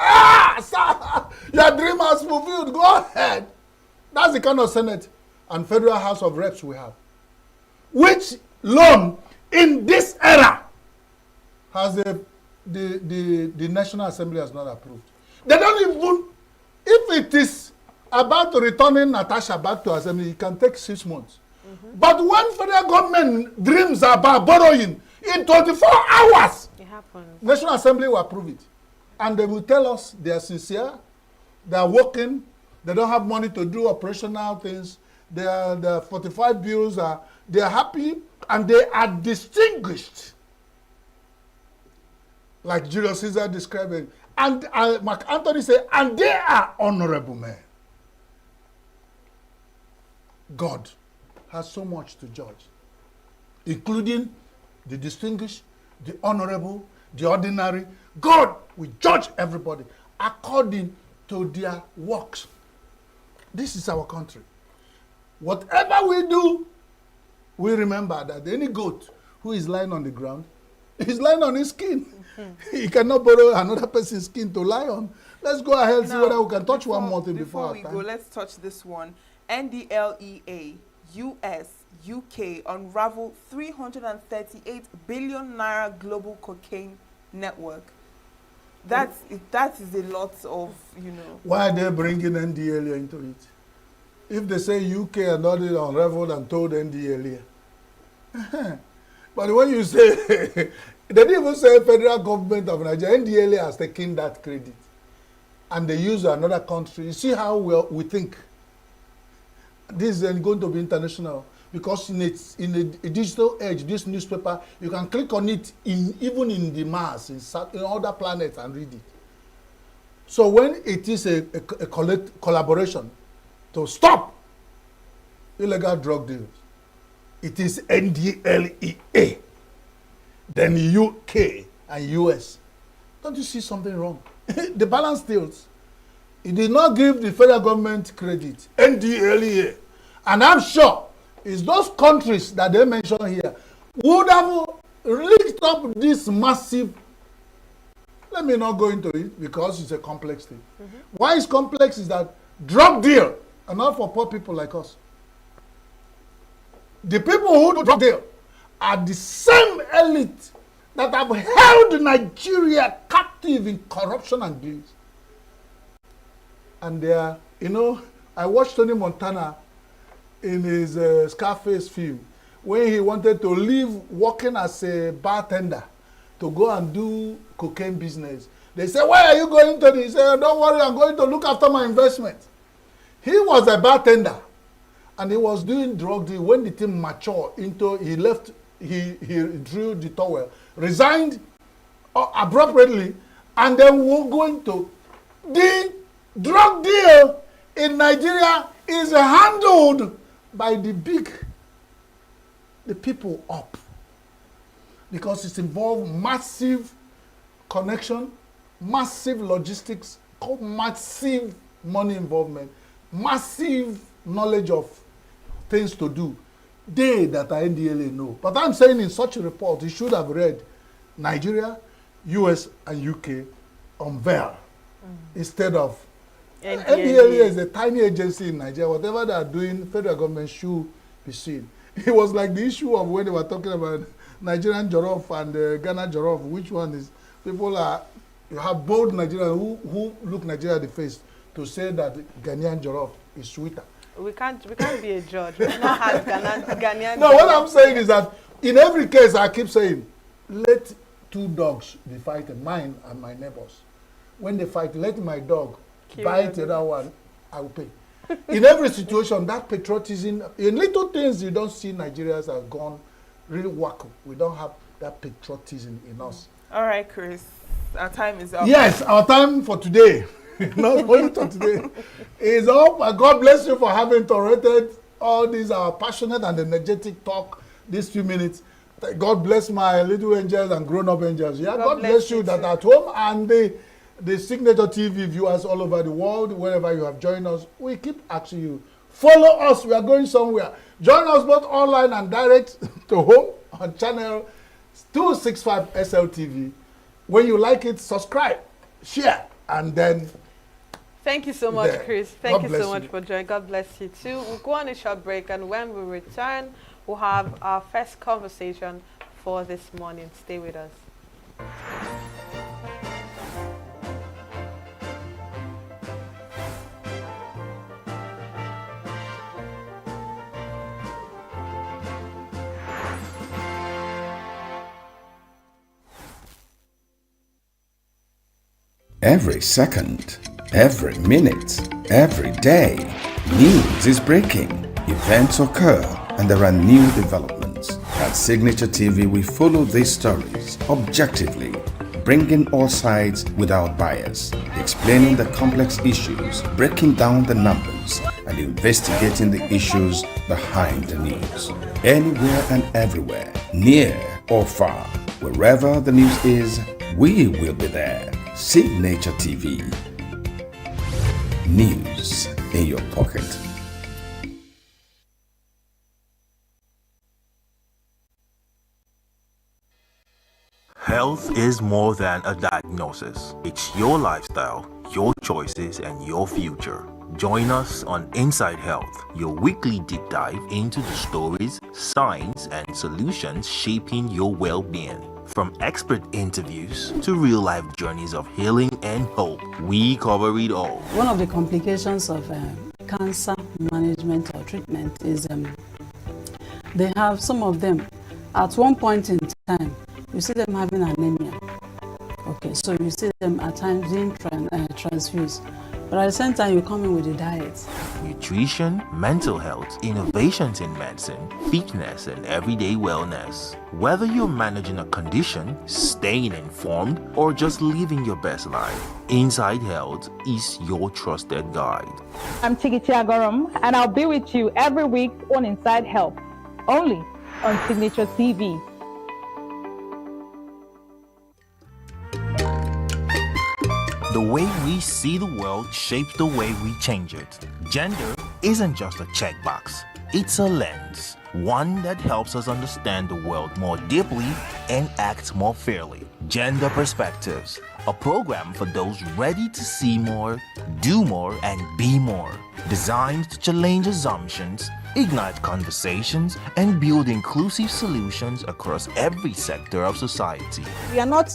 Speaker 2: Sir, your dream has fulfilled. Go ahead. That's the kind of Senate and Federal House of Reps we have. Which loan in this era has the National Assembly has not approved. They don't even, if it is about returning Natasha back to Assembly, it can take 6 months. But when federal government dreams about borrowing in 24 hours,
Speaker 28: it happens.
Speaker 2: National Assembly will approve it. And they will tell us they are sincere, they are working, they don't have money to do operational things, the 45 bills they are happy, and they are distinguished. Like Julius Caesar described it, And Mark Anthony said, and they are honorable men. God has so much to judge, including the distinguished, the honorable, the ordinary. God will judge everybody according to their works. This is our country. Whatever we do, we remember that any goat who is lying on the ground is lying on his skin. He cannot borrow another person's skin to lie on. Let's go ahead and see whether we can touch one more thing before
Speaker 27: we go. Let's touch this one. NDLEA, US, UK unravel 338 billion naira global cocaine network. That is a lot of, you know.
Speaker 2: Why are they bringing NDLEA into it? If they say UK and all it unraveled and told NDLEA. But when you say, they didn't even say federal government of Nigeria, NDLEA has taken that credit. And they use another country. You see how we think. This is going to be international. Because in a digital age, this newspaper, you can click on it even in the Mars, in other planets and read it. So when it is a collaboration to stop illegal drug deals, it is NDLEA, then UK and US. Don't you see something wrong? The balance deals. It did not give the federal government credit, NDLEA. And I'm sure it's those countries that they mention here would have linked up this massive. Let me not go into it because it's a complex thing. Why it's complex is that drug deal are not for poor people like us. The people who do drug deal are the same elite that have held Nigeria captive in corruption and greed. And they are, you know, I watched Tony Montana in his Scarface film when he wanted to leave working as a bartender to go and do cocaine business. They said, why are you going to this? He said, don't worry, I'm going to look after my investment. He was a bartender and he was doing drug deal. When the thing matured into, he left, he drew the towel, resigned abruptly, and then we're going to the drug deal in Nigeria is handled by the people up, because it's involved massive connection, massive logistics, massive money involvement, massive knowledge of things to do. They that are NDLEA know. But I'm saying in such a report, you should have read Nigeria, US, and UK unveil instead of NDLEA is a tiny agency in Nigeria. Whatever they are doing, federal government should be seen. It was like the issue of when they were talking about Nigerian jollof and Ghana jollof. Which one is? People are, you have bold Nigerians who look Nigeria in the face to say that Ghanaian jollof is sweeter.
Speaker 28: We can't be a judge. We've not had Ghanaian.
Speaker 2: No, what I'm saying is that in every case, I keep saying, let two dogs be fighting, mine and my neighbors. When they fight, let my dog bite the other one, I will pay. In every situation, that patriotism, in little things you don't see Nigerians have gone really wacko. We don't have that patriotism in us.
Speaker 27: All right, Chris, our time is up.
Speaker 2: Yes, our time for today, not only for today, is up. And God bless you for having tolerated all these passionate and energetic talk these few minutes. God bless my little angels and grown-up angels. Yeah, God bless you that at home and the Signature TV viewers all over the world, wherever you have joined us, we keep asking you, follow us. We are going somewhere. Join us both online and direct to home on channel 265 SLTV. When you like it, subscribe, share, and then...
Speaker 28: Thank you so much, Chris. Thank you so much for joining. God bless you too. We'll go on a short break, and when we return, we'll have our first conversation for this morning. Stay with us.
Speaker 18: Every second, every minute, every day, news is breaking, events occur, and there are new developments. At Signature TV, we follow these stories objectively, bringing all sides without bias, explaining the complex issues, breaking down the numbers, and investigating the issues behind the news. Anywhere and everywhere, near or far, wherever the news is, we will be there. Signature TV. News in your pocket.
Speaker 12: Health is more than a diagnosis. It's your lifestyle, your choices, and your future. Join us on Inside Health, your weekly deep dive into the stories, science, and solutions shaping your well-being. From expert interviews to real-life journeys of healing and hope, we cover it all.
Speaker 13: One of the complications of cancer management or treatment is they have some of them at one point in time. You see them having anemia. Okay, so you see them at times being transfused. But at the same time, you come in with a diet.
Speaker 12: Nutrition, mental health, innovations in medicine, fitness, and everyday wellness. Whether you're managing a condition, staying informed, or just living your best life, Inside Health is your trusted guide.
Speaker 26: I'm Chigiti Agorom, and I'll be with you every week on Inside Health, only on Signature TV.
Speaker 12: The way we see the world shapes the way we change it. Gender isn't just a checkbox, it's a lens, one that helps us understand the world more deeply and act more fairly. Gender Perspectives, a program for those ready to see more, do more, and be more. Designed to challenge assumptions, ignite conversations, and build inclusive solutions across every sector of society.
Speaker 3: We are not,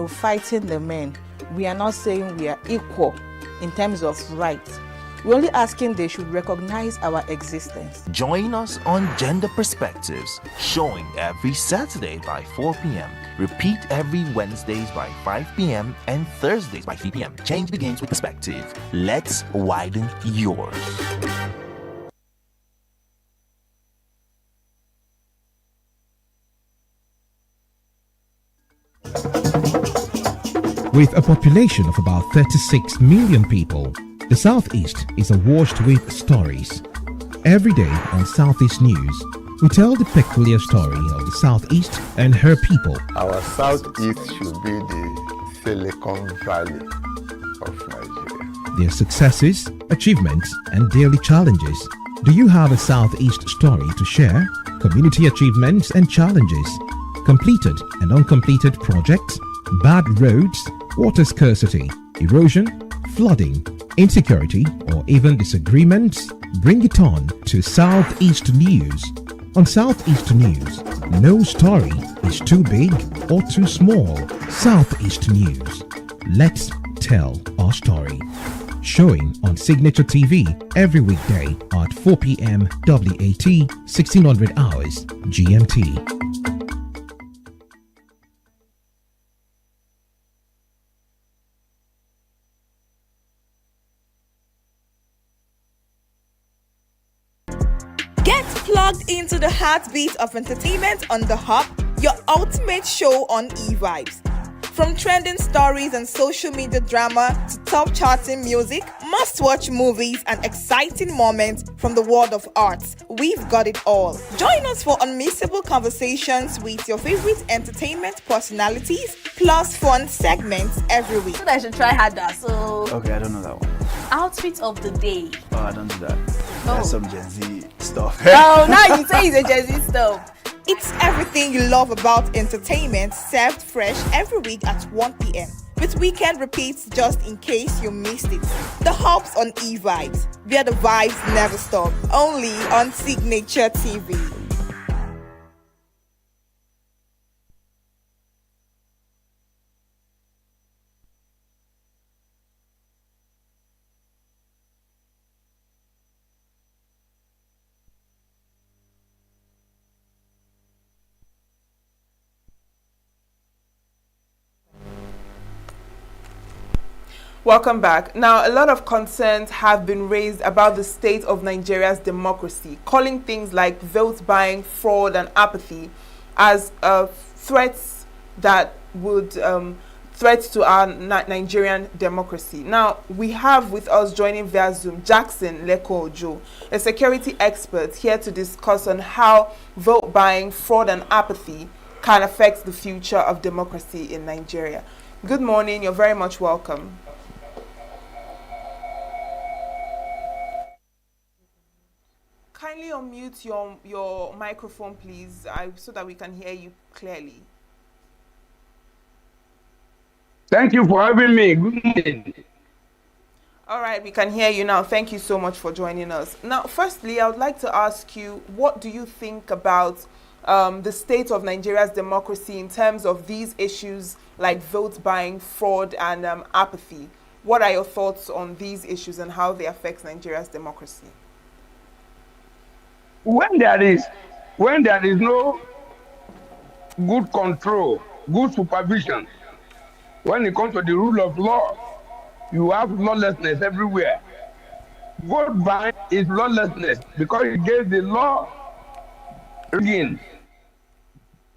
Speaker 3: fighting the men. We are not saying we are equal in terms of rights. We're only asking they should recognize our existence.
Speaker 12: Join us on Gender Perspectives, showing every Saturday by 4 p.m. Repeat every Wednesdays by 5 p.m. and Thursdays by 3 p.m. Change begins with perspective. Let's widen yours.
Speaker 14: With a population of about 36 million people, the Southeast is awash with stories. Every day on Southeast News, we tell the peculiar story of the Southeast and her people.
Speaker 15: Our Southeast should be the Silicon Valley of Nigeria.
Speaker 14: Their successes, achievements, and daily challenges. Do you have a Southeast story to share? Community achievements and challenges, completed and uncompleted projects, bad roads, water scarcity, erosion, flooding, insecurity, or even disagreements? Bring it on to Southeast News. On Southeast News, no story is too big or too small. Southeast News. Let's tell our story. Showing on Signature TV every weekday at 4 p.m. WAT, 1600 hours GMT.
Speaker 7: Get plugged into the heartbeat of entertainment on The Hub, your ultimate show on e-vibes. From trending stories and social media drama to top charting music, must-watch movies and exciting moments from the world of arts, we've got it all. Join us for unmissable conversations with your favorite entertainment personalities, plus fun segments every week.
Speaker 10: So I should try harder. So
Speaker 11: Okay, I don't know that one.
Speaker 10: outfit of the day.
Speaker 11: Oh, I don't do that.
Speaker 10: Oh.
Speaker 11: That's some Gen Z stuff.
Speaker 10: Oh, now you say it's a Gen Z stuff.
Speaker 7: It's everything you love about entertainment, served fresh every week at 1 p.m. with weekend repeats just in case you missed it. The Hubs on e-vibes, where the vibes never stop. Only on Signature TV.
Speaker 27: Welcome back. Now, a lot of concerns have been raised about the state of Nigeria's democracy, calling things like vote buying, fraud, and apathy as threats that would threat to our Nigerian democracy. Now, we have with us joining via Zoom Jackson Leko Ojo, a security expert, here to discuss on how vote buying, fraud and apathy can affect the future of democracy in Nigeria. Good morning, you're very much welcome. Kindly unmute your microphone, please, so that we can hear you clearly.
Speaker 1: Thank you for having me. Good morning.
Speaker 27: All right, we can hear you now. Thank you so much for joining us. Now, firstly, I would like to ask you, what do you think about the state of Nigeria's democracy in terms of these issues like vote buying, fraud, and apathy? What are your thoughts on these issues and how they affect Nigeria's democracy?
Speaker 1: When there is no good control, good supervision, when it comes to the rule of law, you have lawlessness everywhere. Vote buying is lawlessness because it gives the law again.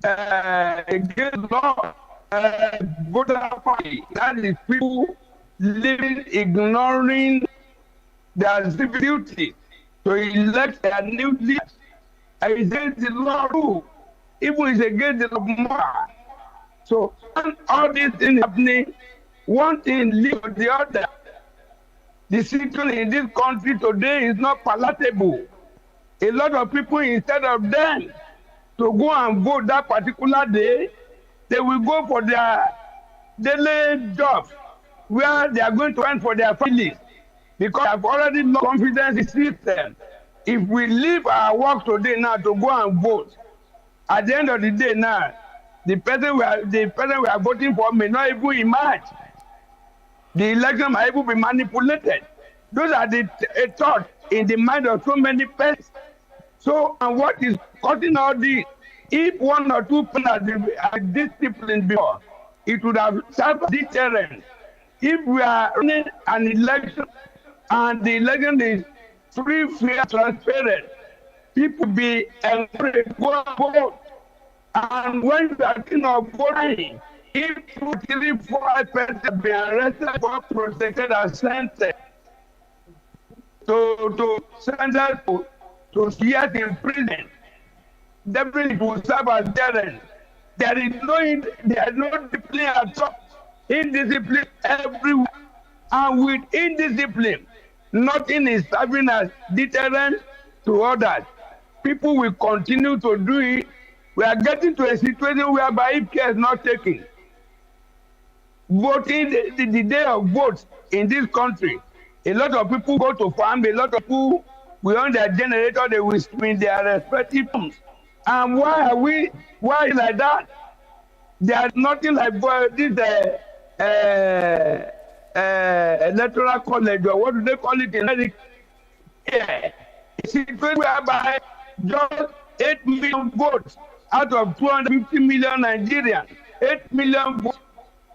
Speaker 1: It gives law voter party. That is people living, ignoring their civic duty to elect their new leaders. It's against the law too. Even it's against the law. So when all these things happening, one thing leads to the other. The situation in this country today is not palatable. A lot of people, instead of them to go and vote that particular day, they will go for their daily jobs where they are going to earn for their families because they have already lost confidence in the system. If we leave our work today now to go and vote, at the end of the day now, the person we are voting for may not even emerge. The election might even be manipulated. Those are the thoughts in the mind of so many persons. So, and what is causing all this? If one or two people are disciplined before, it would have served as deterrent. If we are running an election and the election is free, fair, transparent, people be encouraged to go and vote. And when you are thinking of voting, if 2, 3, 4, 5% have been arrested, or protected and sentenced to years in prison, definitely it will serve as deterrent. There is no discipline at all. Indiscipline everywhere. And with indiscipline, nothing is serving as deterrent to others. People will continue to do it. We are getting to a situation whereby if care is not taken, voting the day of votes in this country, a lot of people go to farm, a lot of people will on their generator, they will spin their respective homes. And why like that? There is nothing like this electoral college, or what do they call it in America? Yeah. It's a situation whereby just 8 million votes out of 250 million Nigerians, 8 million votes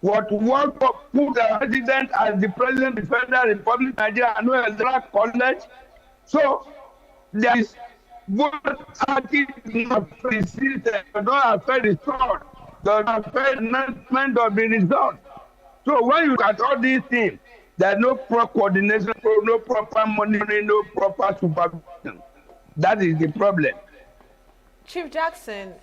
Speaker 1: what put the president as the president of the Federal Republic of Nigeria and no electoral college. So there is vote attitude not persistent, don't affect the result, don't affect announcement of the result. So when you look at all these things, there's no proper coordination, no proper monitoring, no proper supervision. That is the problem.
Speaker 28: Chief Jackson,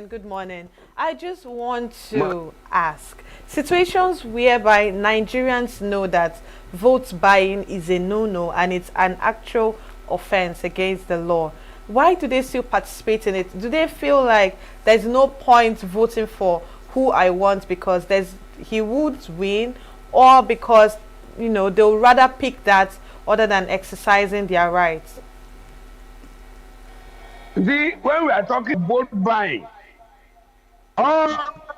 Speaker 28: good morning. I just want to ask, situations whereby Nigerians know that vote buying is a no-no and it's an actual offense against the law, why do they still participate in it? Do they feel like there's no point voting for who I want because he would win, or because they'll rather pick that other than exercising their rights?
Speaker 1: See, when we are talking vote buying, all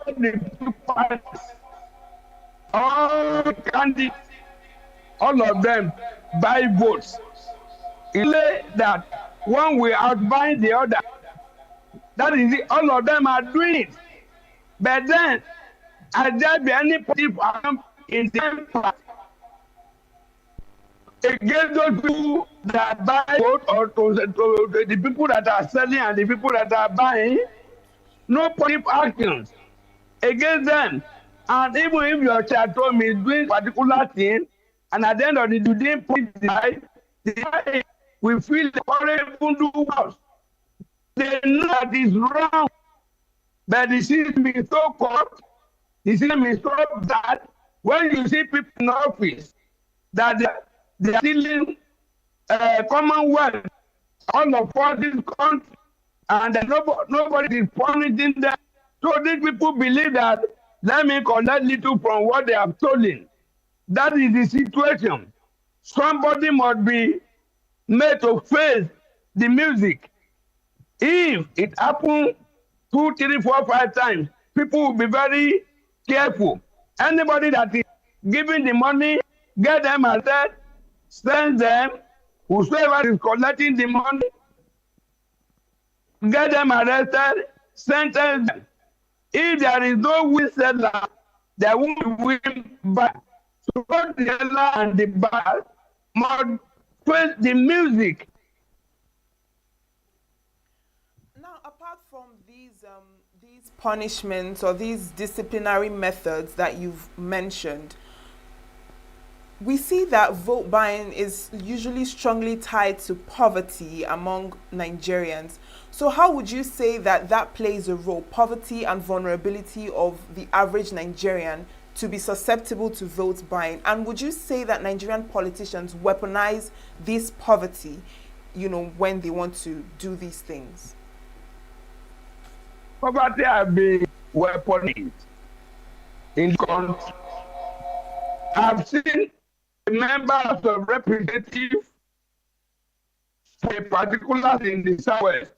Speaker 1: the parties, all the candidates, all of them buy votes. It's that one will outbuy the other. That is it. All of them are doing it. But then, has there been any positive outcome in the past against those people that buy vote, or to the people that are selling and the people that are buying? No positive actions against them. And even if your child told me doing particular thing, and at the end of the day, you didn't put the guy will feel the courage even do worse. They know that is wrong, but the system is so corrupt, the system is so bad. When you see people in office that they are stealing commonwealth, all of us this country, and nobody is punishing them. So these people believe that let me collect little from what they have stolen. That is the situation. Somebody must be made to face the music. If it happens 2, 3, 4, 5 times, people will be very careful. Anybody that is giving the money, get them arrested, send them. Whosoever is collecting the money, get them arrested, sentence them. If there is no win settler, there won't be win back. So both the settler and the bar must face the music.
Speaker 27: Now, apart from these punishments or these disciplinary methods that you've mentioned, we see that vote buying is usually strongly tied to poverty among Nigerians. So how would you say that that plays a role, poverty and vulnerability of the average Nigerian to be susceptible to vote buying? And would you say that Nigerian politicians weaponize this poverty, when they want to do these things?
Speaker 1: Poverty has been weaponized in the country. I've seen members of representatives, particularly in the Southwest,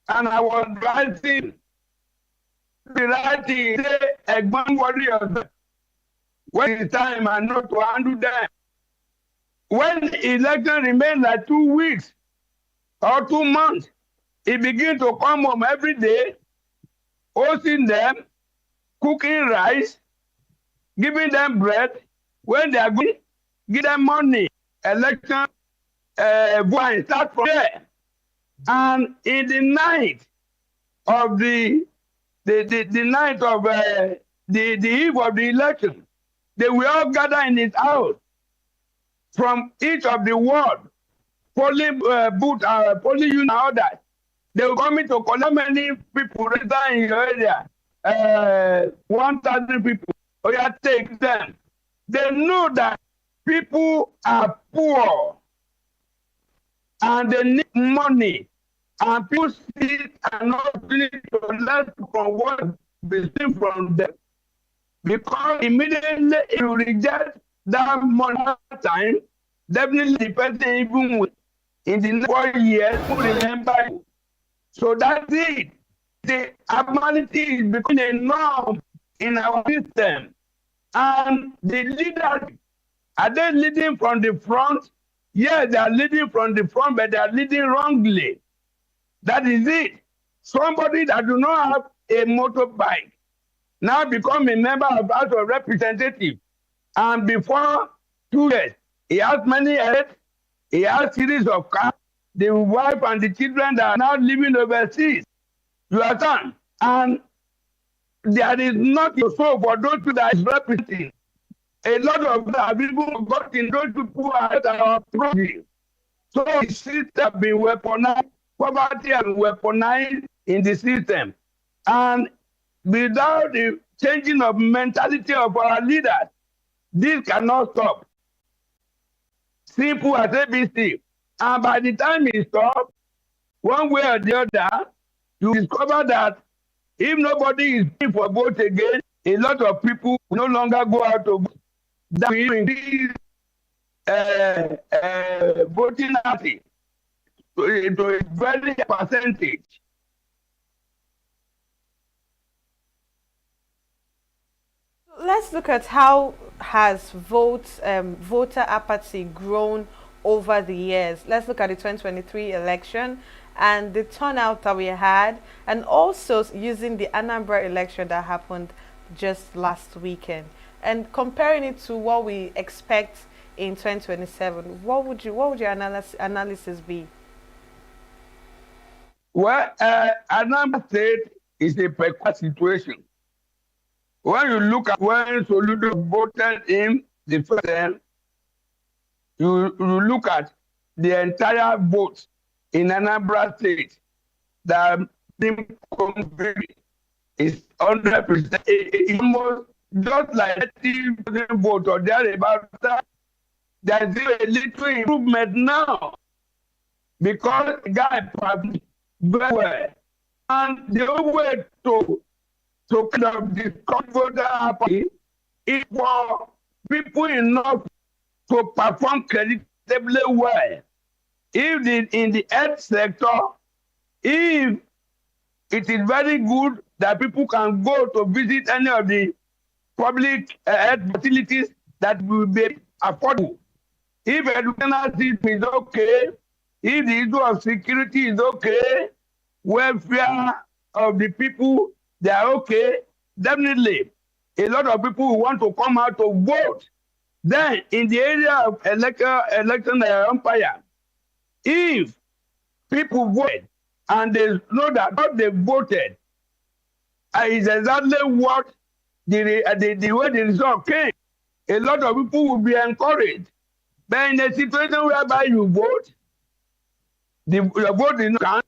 Speaker 1: and I was writing, say, Egban warriors, when it's time and not to handle them. When election remains like 2 weeks or 2 months, he begins to come home every day, hosting them, cooking rice, giving them bread. When they are going, give them money. Election, vote start from there. And in the night of the night of the eve of the election, they will all gather in his house from each of the ward, polling booth, polling unit, and all that. They will come in to collect many people reside in your area. 1,000 people. Oh, yeah, take them. They know that people are poor and they need money. And people sit and not willing to learn from what they see from them. Because immediately if you reject that money at time, definitely the person even in the next 4 years will remember you. So that's it. The abnormality is becoming a norm in our system. And the leaders, are they leading from the front? Yes, they are leading from the front, but they are leading wrongly. That is it. Somebody that do not have a motorbike now become a member of House of Representatives. And before 2 years, he has many heads, he has series of cars, the wife and the children that are now living overseas. You understand? And there is not a soul for those people that is representing. A lot of them have even forgotten those people are our problem. So the system has been weaponized, poverty and weaponized in the system. And without the changing of mentality of our leaders, this cannot stop. Simple as ABC. And by the time it stops, one way or the other, you discover that if nobody is paying for vote again, a lot of people will no longer go out to vote. That will increase voting party to a very percentage.
Speaker 28: Let's look at how has voter apathy grown over the years. Let's look at the 2023 election and the turnout that we had, and also using the Anambra election that happened just last weekend, and comparing it to what we expect in 2027. What would your analysis be?
Speaker 1: Well, Anambra State is a peculiar situation. When you look at when Soludo voted him the first time, you look at the entire vote in Anambra State that is 100%. It's almost just like 30% vote or there about that. There's a little improvement now because the guy performed very well. And the only way to kind of discuss voter apathy is for people enough to perform creditably well. If in the health sector, if it is very good that people can go to visit any of the public health facilities that will be affordable. If educational system is okay, if the issue of security is okay, welfare of the people, they are okay, definitely a lot of people will want to come out to vote. Then in the area of election umpire, if people vote and they know that what they voted is exactly what the way the result came, a lot of people will be encouraged. But in a situation whereby you vote, your vote is not counted,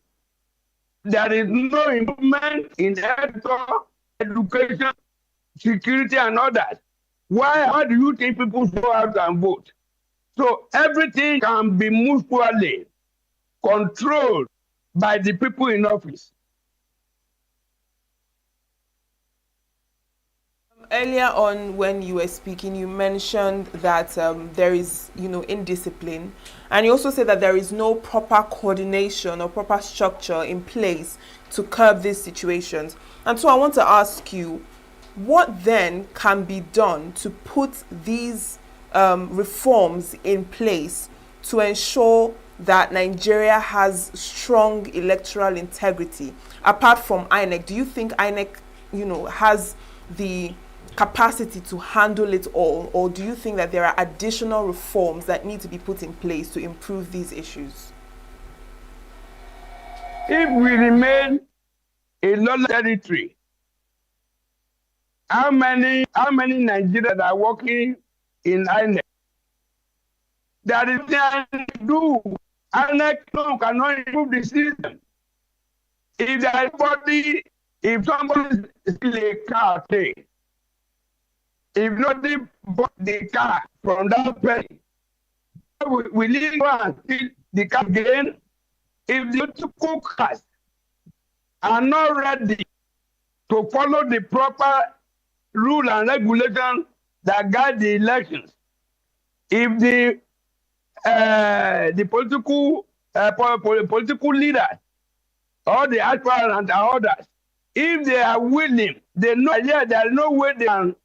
Speaker 1: there is no improvement in health, education, security, and others. How do you think people go out and vote? So everything can be mutually controlled by the people in office.
Speaker 27: Earlier on, when you were speaking, you mentioned that there is, indiscipline, and you also said that there is no proper coordination or proper structure in place to curb these situations. And so I want to ask you, what then can be done to put these reforms in place to ensure that Nigeria has strong electoral integrity? Apart from INEC, do you think INEC, has the capacity to handle it all, or do you think that there are additional reforms that need to be put in place to improve these issues?
Speaker 1: If we remain a lawless territory, how many Nigerians are working in INEC? That is nothing to do. INEC cannot improve the system. If somebody steals a car, if nobody bought the car from that person, we need go and steal the car again. If the two cars are not ready to follow the proper rule and regulation that guide the elections, if the political leaders or the aspirants and others, if they are willing, they know there is no way they can,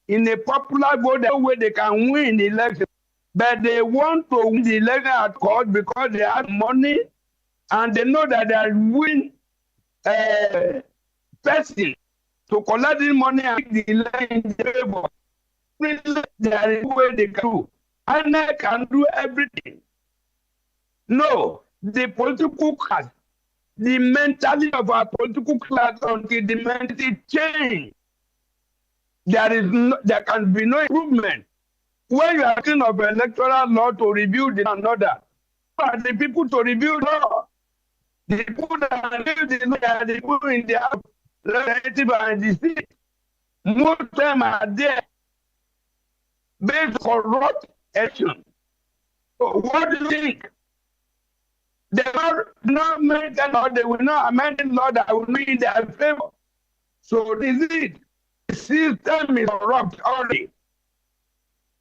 Speaker 1: in a popular vote, there is no way they can win the election. But they want to win the election at court because they have money and they know that they are winning person to collect the money and make the election in their favor. There is no way they can do. And I can do everything. No, the political class, the mentality of our political class until the mentality change, there can be no improvement. When you are thinking of electoral law to review the another, who are the people to review law? The people that review the law are the people in the house, legislative and the state. Most of them are there based on corrupt action. So what do you think? They will not make a law, they will not amend the law that will be in their favor. So this is it. The system is corrupt already.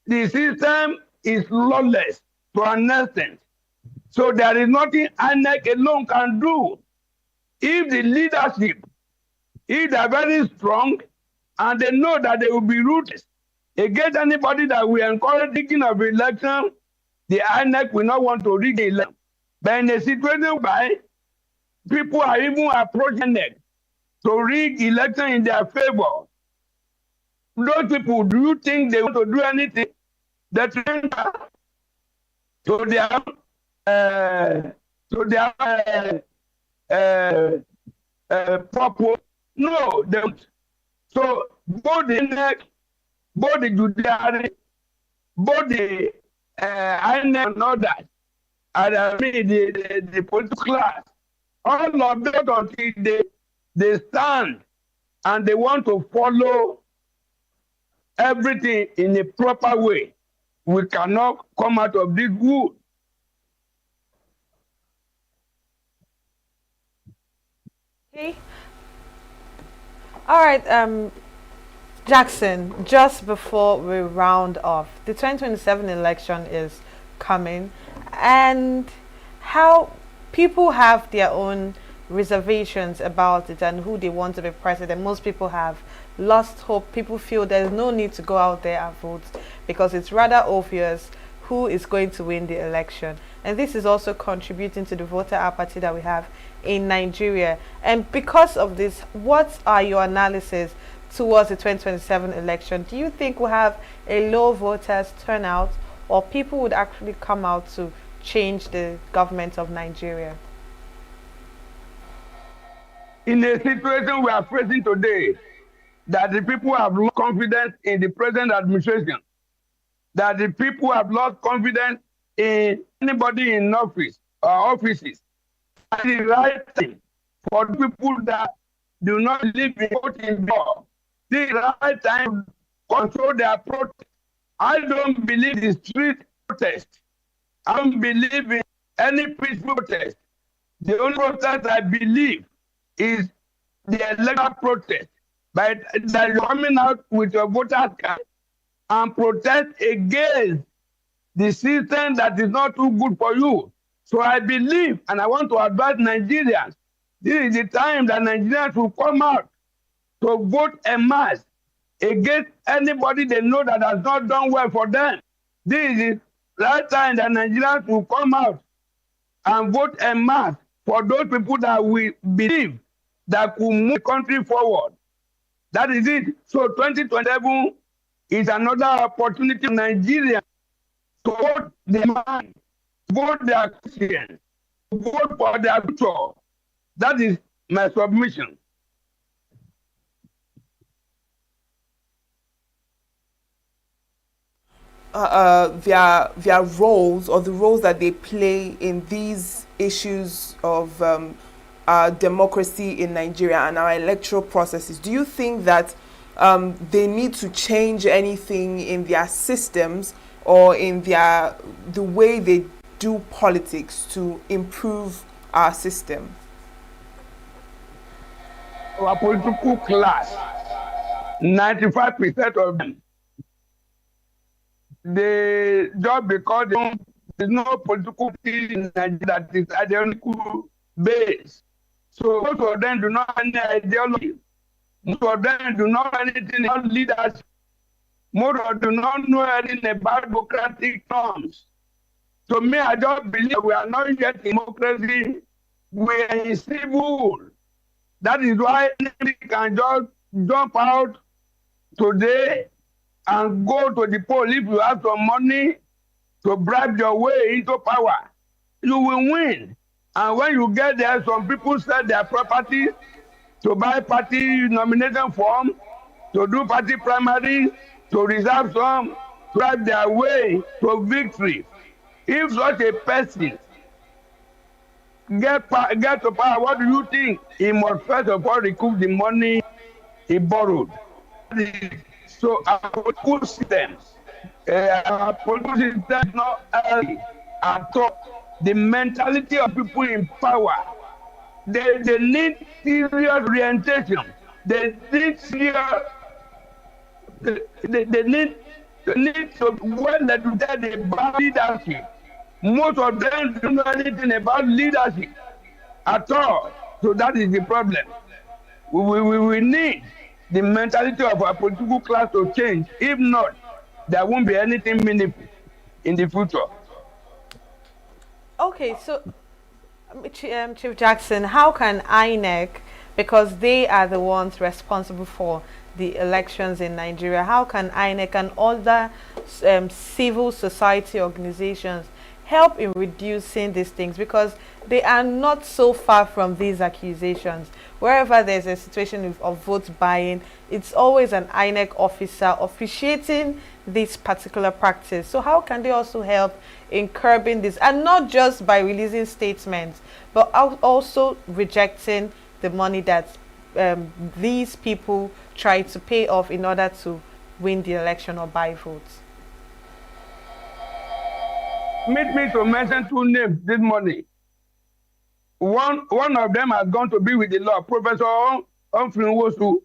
Speaker 1: The system is lawless to an extent. So there is nothing INEC alone can do. If the leadership, if they are very strong and they know that they will be ruthless against anybody that will encourage rigging of election, the INEC will not want to rig the election. But in a situation where people are even approaching INEC to rig election in their favor, those people, do you think they want to do anything that to their purpose? No, they don't. So both the neck, both the judiciary, both the INEC and all that, and I mean the political class, all of them until they stand and they want to follow everything in a proper way, we cannot come out of this wood.
Speaker 28: Okay. All right, Jackson, just before we round off, the 2027 election is coming, and how people have their own reservations about it and who they want to be president. Most people have lost hope. People feel there's no need to go out there and vote because it's rather obvious who is going to win the election. And this is also contributing to the voter apathy that we have in Nigeria. And because of this, what are your analysis towards the 2027 election? Do you think we'll have a low voters turnout, or people would actually come out to change the government of Nigeria?
Speaker 1: In the situation we are facing today, that the people have lost confidence in the present administration, that the people have lost confidence in anybody in office or offices. At the right time for people that do not live in voting law, the right time to control their protest. I don't believe in street protest. I don't believe in any peaceful protest. The only protest I believe is the electoral protest, but that you're coming out with your voter card and protest against the system that is not too good for you. So I believe, and I want to advise Nigerians, this is the time that Nigerians will come out to vote en masse against anybody they know that has not done well for them. This is the right time that Nigerians will come out and vote en masse for those people that we believe that could move the country forward. That is it. So 2027 is another opportunity for Nigeria to vote their mind, vote their conscience, vote for their future. That is my submission.
Speaker 27: Their roles, or the roles that they play in these issues of our democracy in Nigeria and our electoral processes. Do you think that they need to change anything in their systems or in the way they do politics to improve our system?
Speaker 1: Our political class, 95% of them, they just because there's no political field in Nigeria that is ideological base. So most of them do not have any ideology. Most of them do not know anything about leadership. Most of them do not know anything about democratic norms. To me, I just believe we are not yet in democracy. We are in civil. That is why anybody can just jump out today and go to the poll. If you have some money to bribe your way into power, you will win. And when you get there, some people sell their properties to buy party nomination form, to do party primary, to reserve some, to drive their way to victory. If such a person get to power, what do you think? He must first of all recoup the money he borrowed. So our political system is not early at all. The mentality of people in power, they need serious orientation. They need serious. They need to well educated about leadership. Most of them don't know anything about leadership at all. So that is the problem. We need the mentality of our political class to change. If not, there won't be anything meaningful in the future.
Speaker 28: Okay, so Chief Jackson, how can INEC, because they are the ones responsible for the elections in Nigeria, how can INEC and other civil society organizations help in reducing these things? Because they are not so far from these accusations. Wherever there's a situation of vote buying, it's always an INEC officer officiating this particular practice. So how can they also help in curbing this? And not just by releasing statements, but also rejecting the money that these people try to pay off in order to win the election or buy votes.
Speaker 1: Meet me to mention two names this morning. One of them has gone to be with the Lord, Professor Humphrey Nwosu.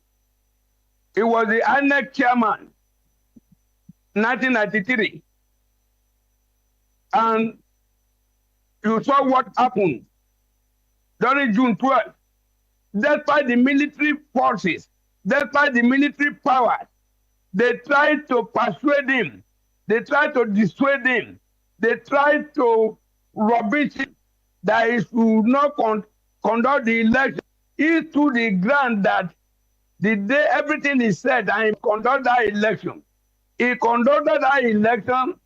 Speaker 1: He was the INEC chairman, 1993. And you saw what happened during June 12th. Despite the military forces, despite the military power, they tried to persuade him. They tried to dissuade him. They tried to rubbish him that he should not conduct the election. He stood the ground that the day everything is said and he conducted that election. He conducted that election,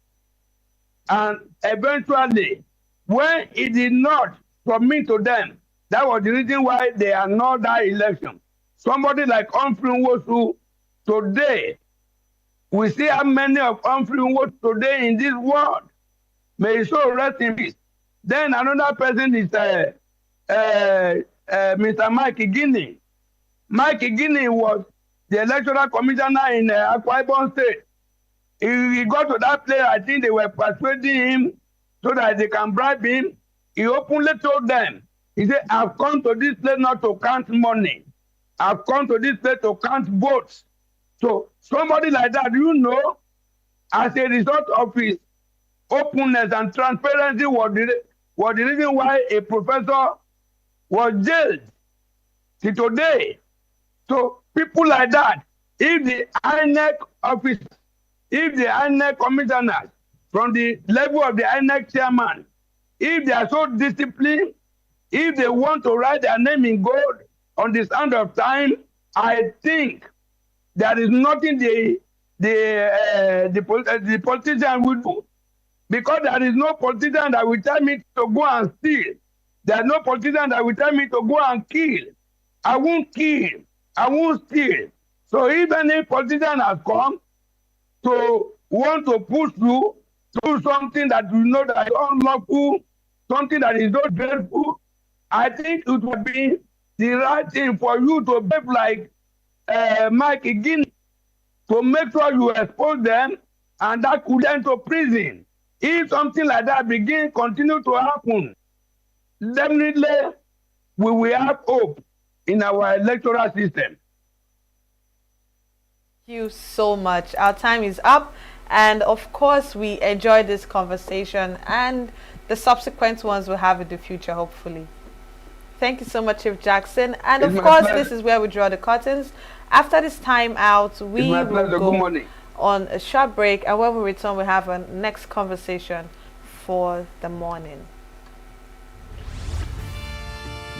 Speaker 1: and eventually, when he did not submit to them, that was the reason why they annulled that election. Somebody like Humphrey Nwosu today, we see how many of Humphrey Nwosu today in this world. May his soul rest in peace. Then another person is Mr. Mike Guinea. Mike Guinea was the electoral commissioner in Akwa Ibom State. He got to that place, I think they were persuading him so that they can bribe him. He openly told them, he said, I've come to this place not to count money. I've come to this place to count votes. So somebody like that, you know, as a result of his openness and transparency was the reason why a professor was jailed till today. So people like that, if the INEC officers, if the INEC commissioners from the level of the INEC chairman, if they are so disciplined, if they want to write their name in gold on the stand of time, I think there is nothing the politician will do. Because there is no politician that will tell me to go and steal. There is no politician that will tell me to go and kill. I won't kill. I won't steal. So if any politician has come to want to push you to something that you know that is unlawful, something that is not grateful, I think it would be the right thing for you to behave like Mike Guinea, to make sure you expose them, and that could end to prison. If something like that continue to happen, definitely we will have hope in our electoral system.
Speaker 28: Thank you so much. Our time is up, and of course we enjoyed this conversation, and the subsequent ones we'll have in the future, hopefully. Thank you so much, Chief Jackson. And of course, this is where we draw the curtains. After this time out, we will go on a short break, and when we return, we have a next conversation for the morning.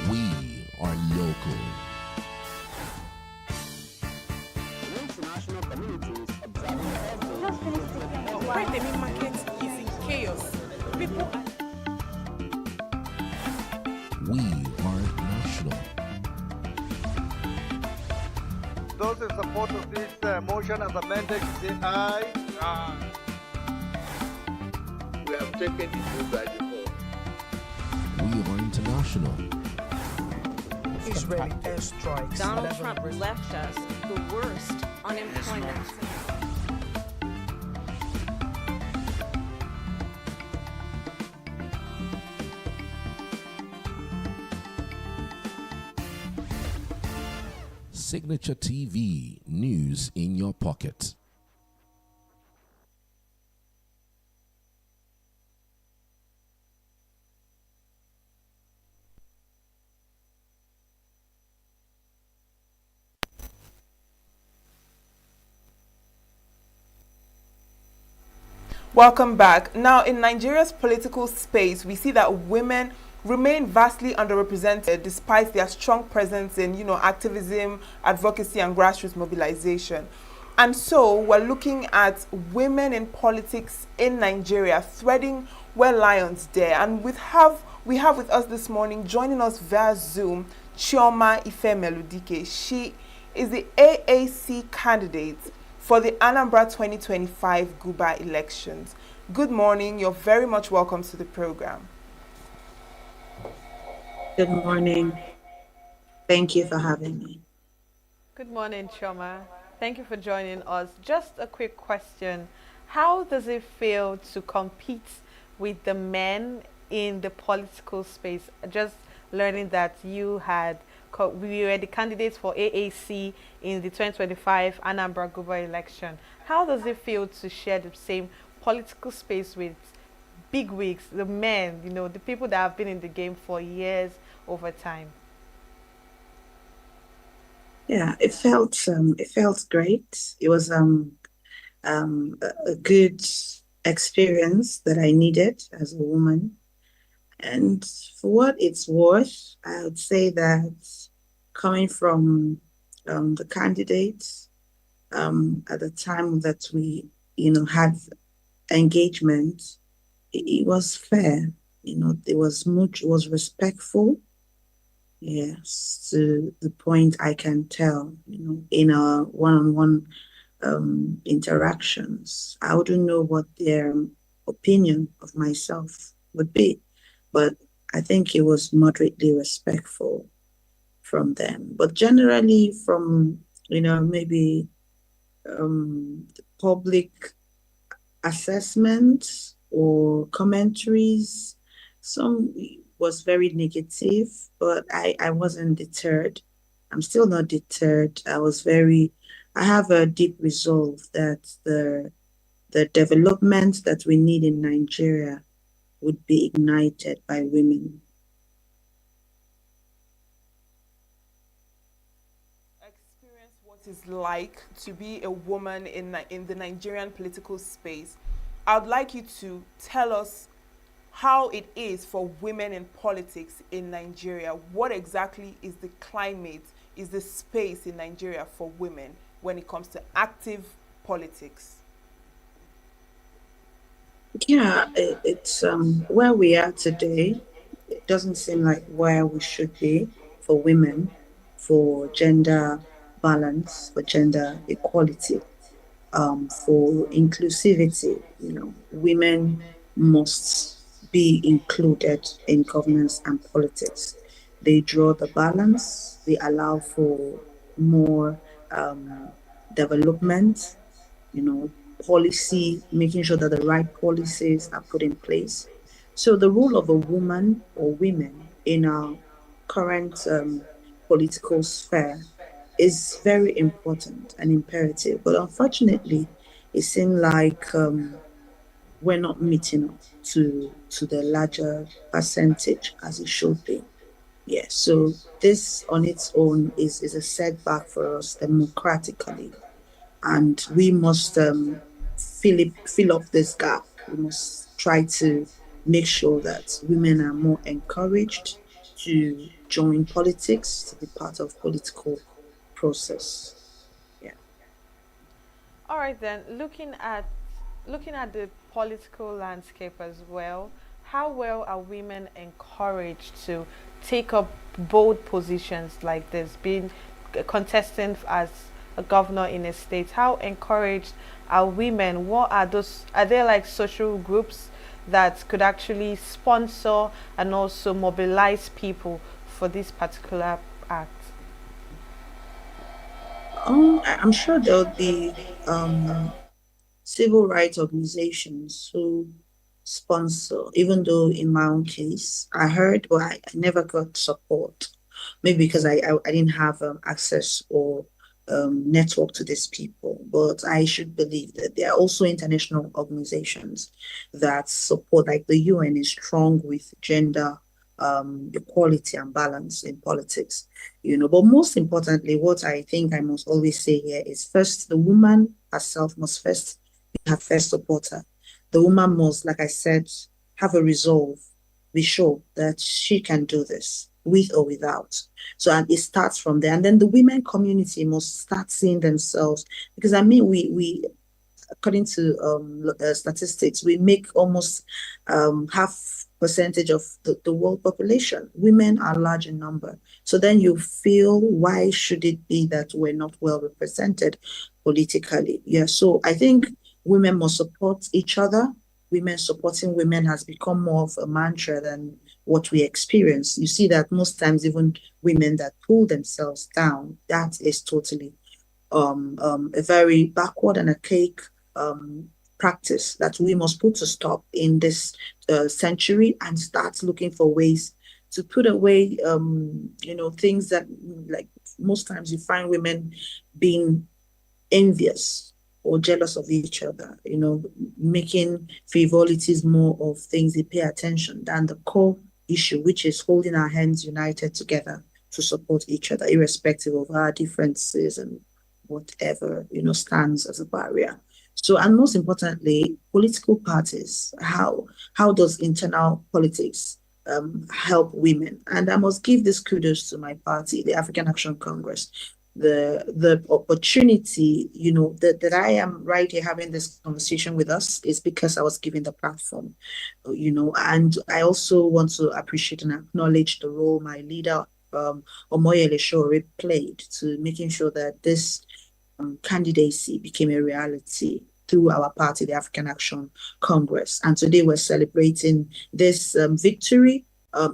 Speaker 5: We are local.
Speaker 4: International communities when the meat market is in chaos, people.
Speaker 5: We are national.
Speaker 6: Those in support of this motion as amended, say aye. Aye.
Speaker 16: We have taken it through by default.
Speaker 5: We are international.
Speaker 4: Israeli airstrikes.
Speaker 17: Donald Trump left us the worst unemployment.
Speaker 9: Signature TV, news in your pocket.
Speaker 27: Welcome back. Now, in Nigeria's political space, we see that women remain vastly underrepresented despite their strong presence in, activism, advocacy, and grassroots mobilization. And so we're looking at women in politics in Nigeria threading we're lions there, and we have with us this morning, joining us via Zoom, Chioma Ifemeludike. She is the AAC candidate for the Anambra 2025 Guba elections. Good morning. You're very much welcome to the program.
Speaker 8: Good morning. Thank you for having me.
Speaker 28: Good morning, Chioma. Thank you for joining us. Just a quick question. How does it feel to compete with the men in the political space? Just learning that we were the candidates for AAC in the 2025 Anambra Guba election. How does it feel to share the same political space with big wigs, the men, the people that have been in the game for years over time?
Speaker 8: Yeah, it felt great. It was a good experience that I needed as a woman. And for what it's worth, I would say that coming from the candidates at the time that we, had engagement, it was fair. It was respectful. Yes, to the point I can tell, in our one-on-one interactions. I wouldn't know what their opinion of myself would be, but I think it was moderately respectful from them. But generally, from maybe the public assessments or commentaries, some was very negative, but I wasn't deterred. I'm still not deterred. I have a deep resolve that the development that we need in Nigeria would be ignited by women.
Speaker 27: Experience what it's like to be a woman in the Nigerian political space. I'd like you to tell us how it is for women in politics in Nigeria. What exactly is the climate, is the space in Nigeria for women when it comes to active politics?
Speaker 8: Yeah, it's where we are today. It doesn't seem like where we should be for women, for gender balance, for gender equality, for inclusivity. Women must be included in governance and politics. They draw the balance. They allow for more development, policy, making sure that the right policies are put in place. So the role of a woman or women in our current political sphere is very important and imperative. But unfortunately, it seems like we're not meeting up to the larger percentage as it should be. Yeah, so this on its own is a setback for us democratically, and we must fill up this gap. We must try to make sure that women are more encouraged to join politics, to be part of political process. Yeah.
Speaker 28: All right then, looking at the political landscape as well, how well are women encouraged to take up bold positions like this, being contestant as a governor in a state? How encouraged are women? What are those? Are there like social groups that could actually sponsor and also mobilize people for this particular act?
Speaker 8: I'm sure there'll be civil rights organizations who sponsor, even though in my own case, I heard, but I never got support. Maybe because I didn't have access or network to these people. But I should believe that there are also international organizations that support, like the UN is strong with gender equality and balance in politics. But most importantly, what I think I must always say here is first, the woman herself must first be her first supporter. The woman must, like I said, have a resolve, be sure that she can do this with or without. So, and it starts from there. And then the women community must start seeing themselves, because I mean, we according to statistics, we make almost half percentage of the world population. Women are large in number. So then you feel, why should it be that we're not well represented politically? Yeah, so I think women must support each other. Women supporting women has become more of a mantra than what we experience. You see that most times, even women that pull themselves down, that is totally a very backward and archaic practice that we must put to stop in this century, and start looking for ways to put away, things that, like, most times you find women being envious or jealous of each other, making frivolities more of things they pay attention than the core issue, which is holding our hands united together to support each other, irrespective of our differences and whatever, stands as a barrier. So, and most importantly, political parties, how does internal politics help women? And I must give this kudos to my party, the African Action Congress. The opportunity, that I am right here having this conversation with us is because I was given the platform, and I also want to appreciate and acknowledge the role my leader, Omoyele Sowore, played to making sure that this candidacy became a reality through our party, the African Action Congress. And today we're celebrating this victory,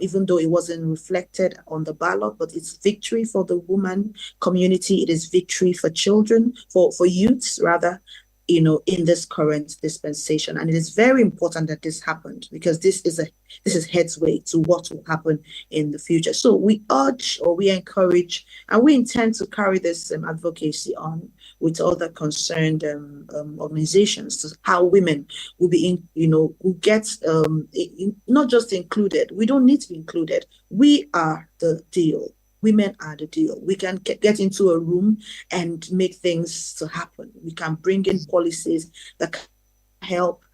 Speaker 8: even though it wasn't reflected on the ballot, but it's victory for the woman community. It is victory for children, for youths rather, in this current dispensation. And it is very important that this happened, because this is headway to what will happen in the future. So we urge, or we encourage, and we intend to carry this advocacy on with other concerned organizations, to how women will be will get not just included. We don't need to be included. We are the deal. Women are the deal. We can get into a room and make things to happen. We can bring in policies that can help,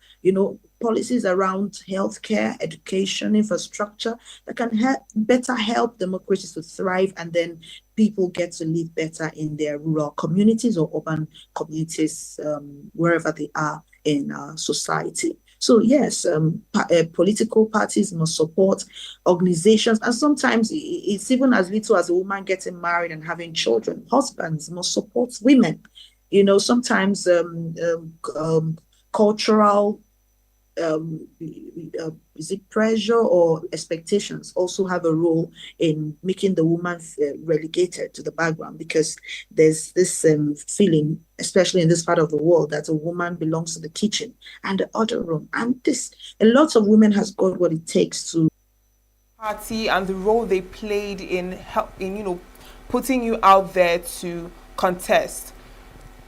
Speaker 8: policies around healthcare, education, infrastructure, that can better help democracies to thrive, and then people get to live better in their rural communities or urban communities, wherever they are in our society. So yes, political parties must support organizations, and sometimes it's even as little as a woman getting married and having children. Husbands must support women. Sometimes cultural is it pressure or expectations also have a role in making the woman relegated to the background, because there's this feeling, especially in this part of the world, that a woman belongs to the kitchen and the other room, and a lot of women has got what it takes to
Speaker 27: party and the role they played in putting you out there to contest.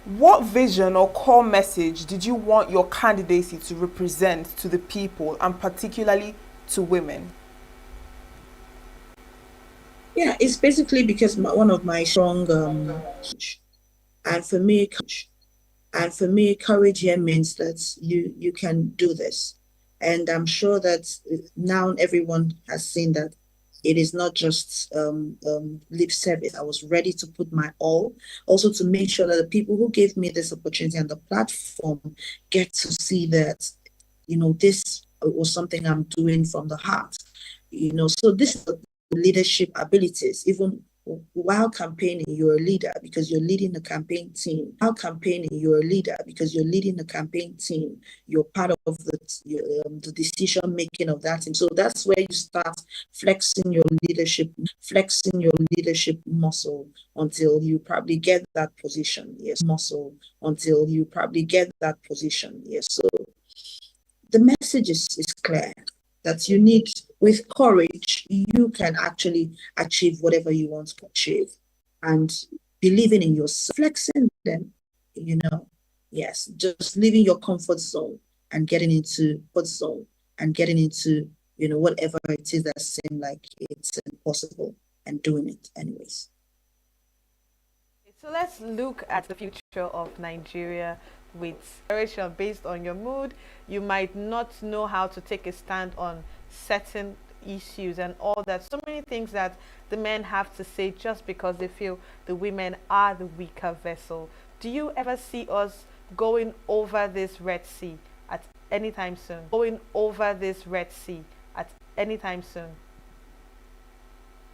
Speaker 27: What vision or core message did you want your candidacy to represent to the people, and particularly to women?
Speaker 8: Yeah, it's basically because one of my strong and for me, courage here means that you can do this, and I'm sure that now everyone has seen that it is not just lip service. I was ready to put my all, also to make sure that the people who gave me this opportunity and the platform get to see that, this was something I'm doing from the heart. So this is the leadership abilities, even while campaigning, you're a leader because you're leading the campaign team. While campaigning, you're a leader because you're leading the campaign team. You're part of the decision making of that team. So that's where you start flexing your leadership muscle until you probably get that position. Yes, muscle until you probably get that position. Yes. So the message is clear, that you need, with courage, you can actually achieve whatever you want to achieve. And believing in yourself, flexing them, yes, just leaving your comfort zone and getting into whatever it is that seems like it's impossible, and doing it anyways.
Speaker 28: So let's look at the future of Nigeria with inspiration based on your mood. You might not know how to take a stand on certain issues and all that. So many things that the men have to say just because they feel the women are the weaker vessel. Do you ever see us going over this Red Sea at any time soon. Going over this Red Sea at any time soon.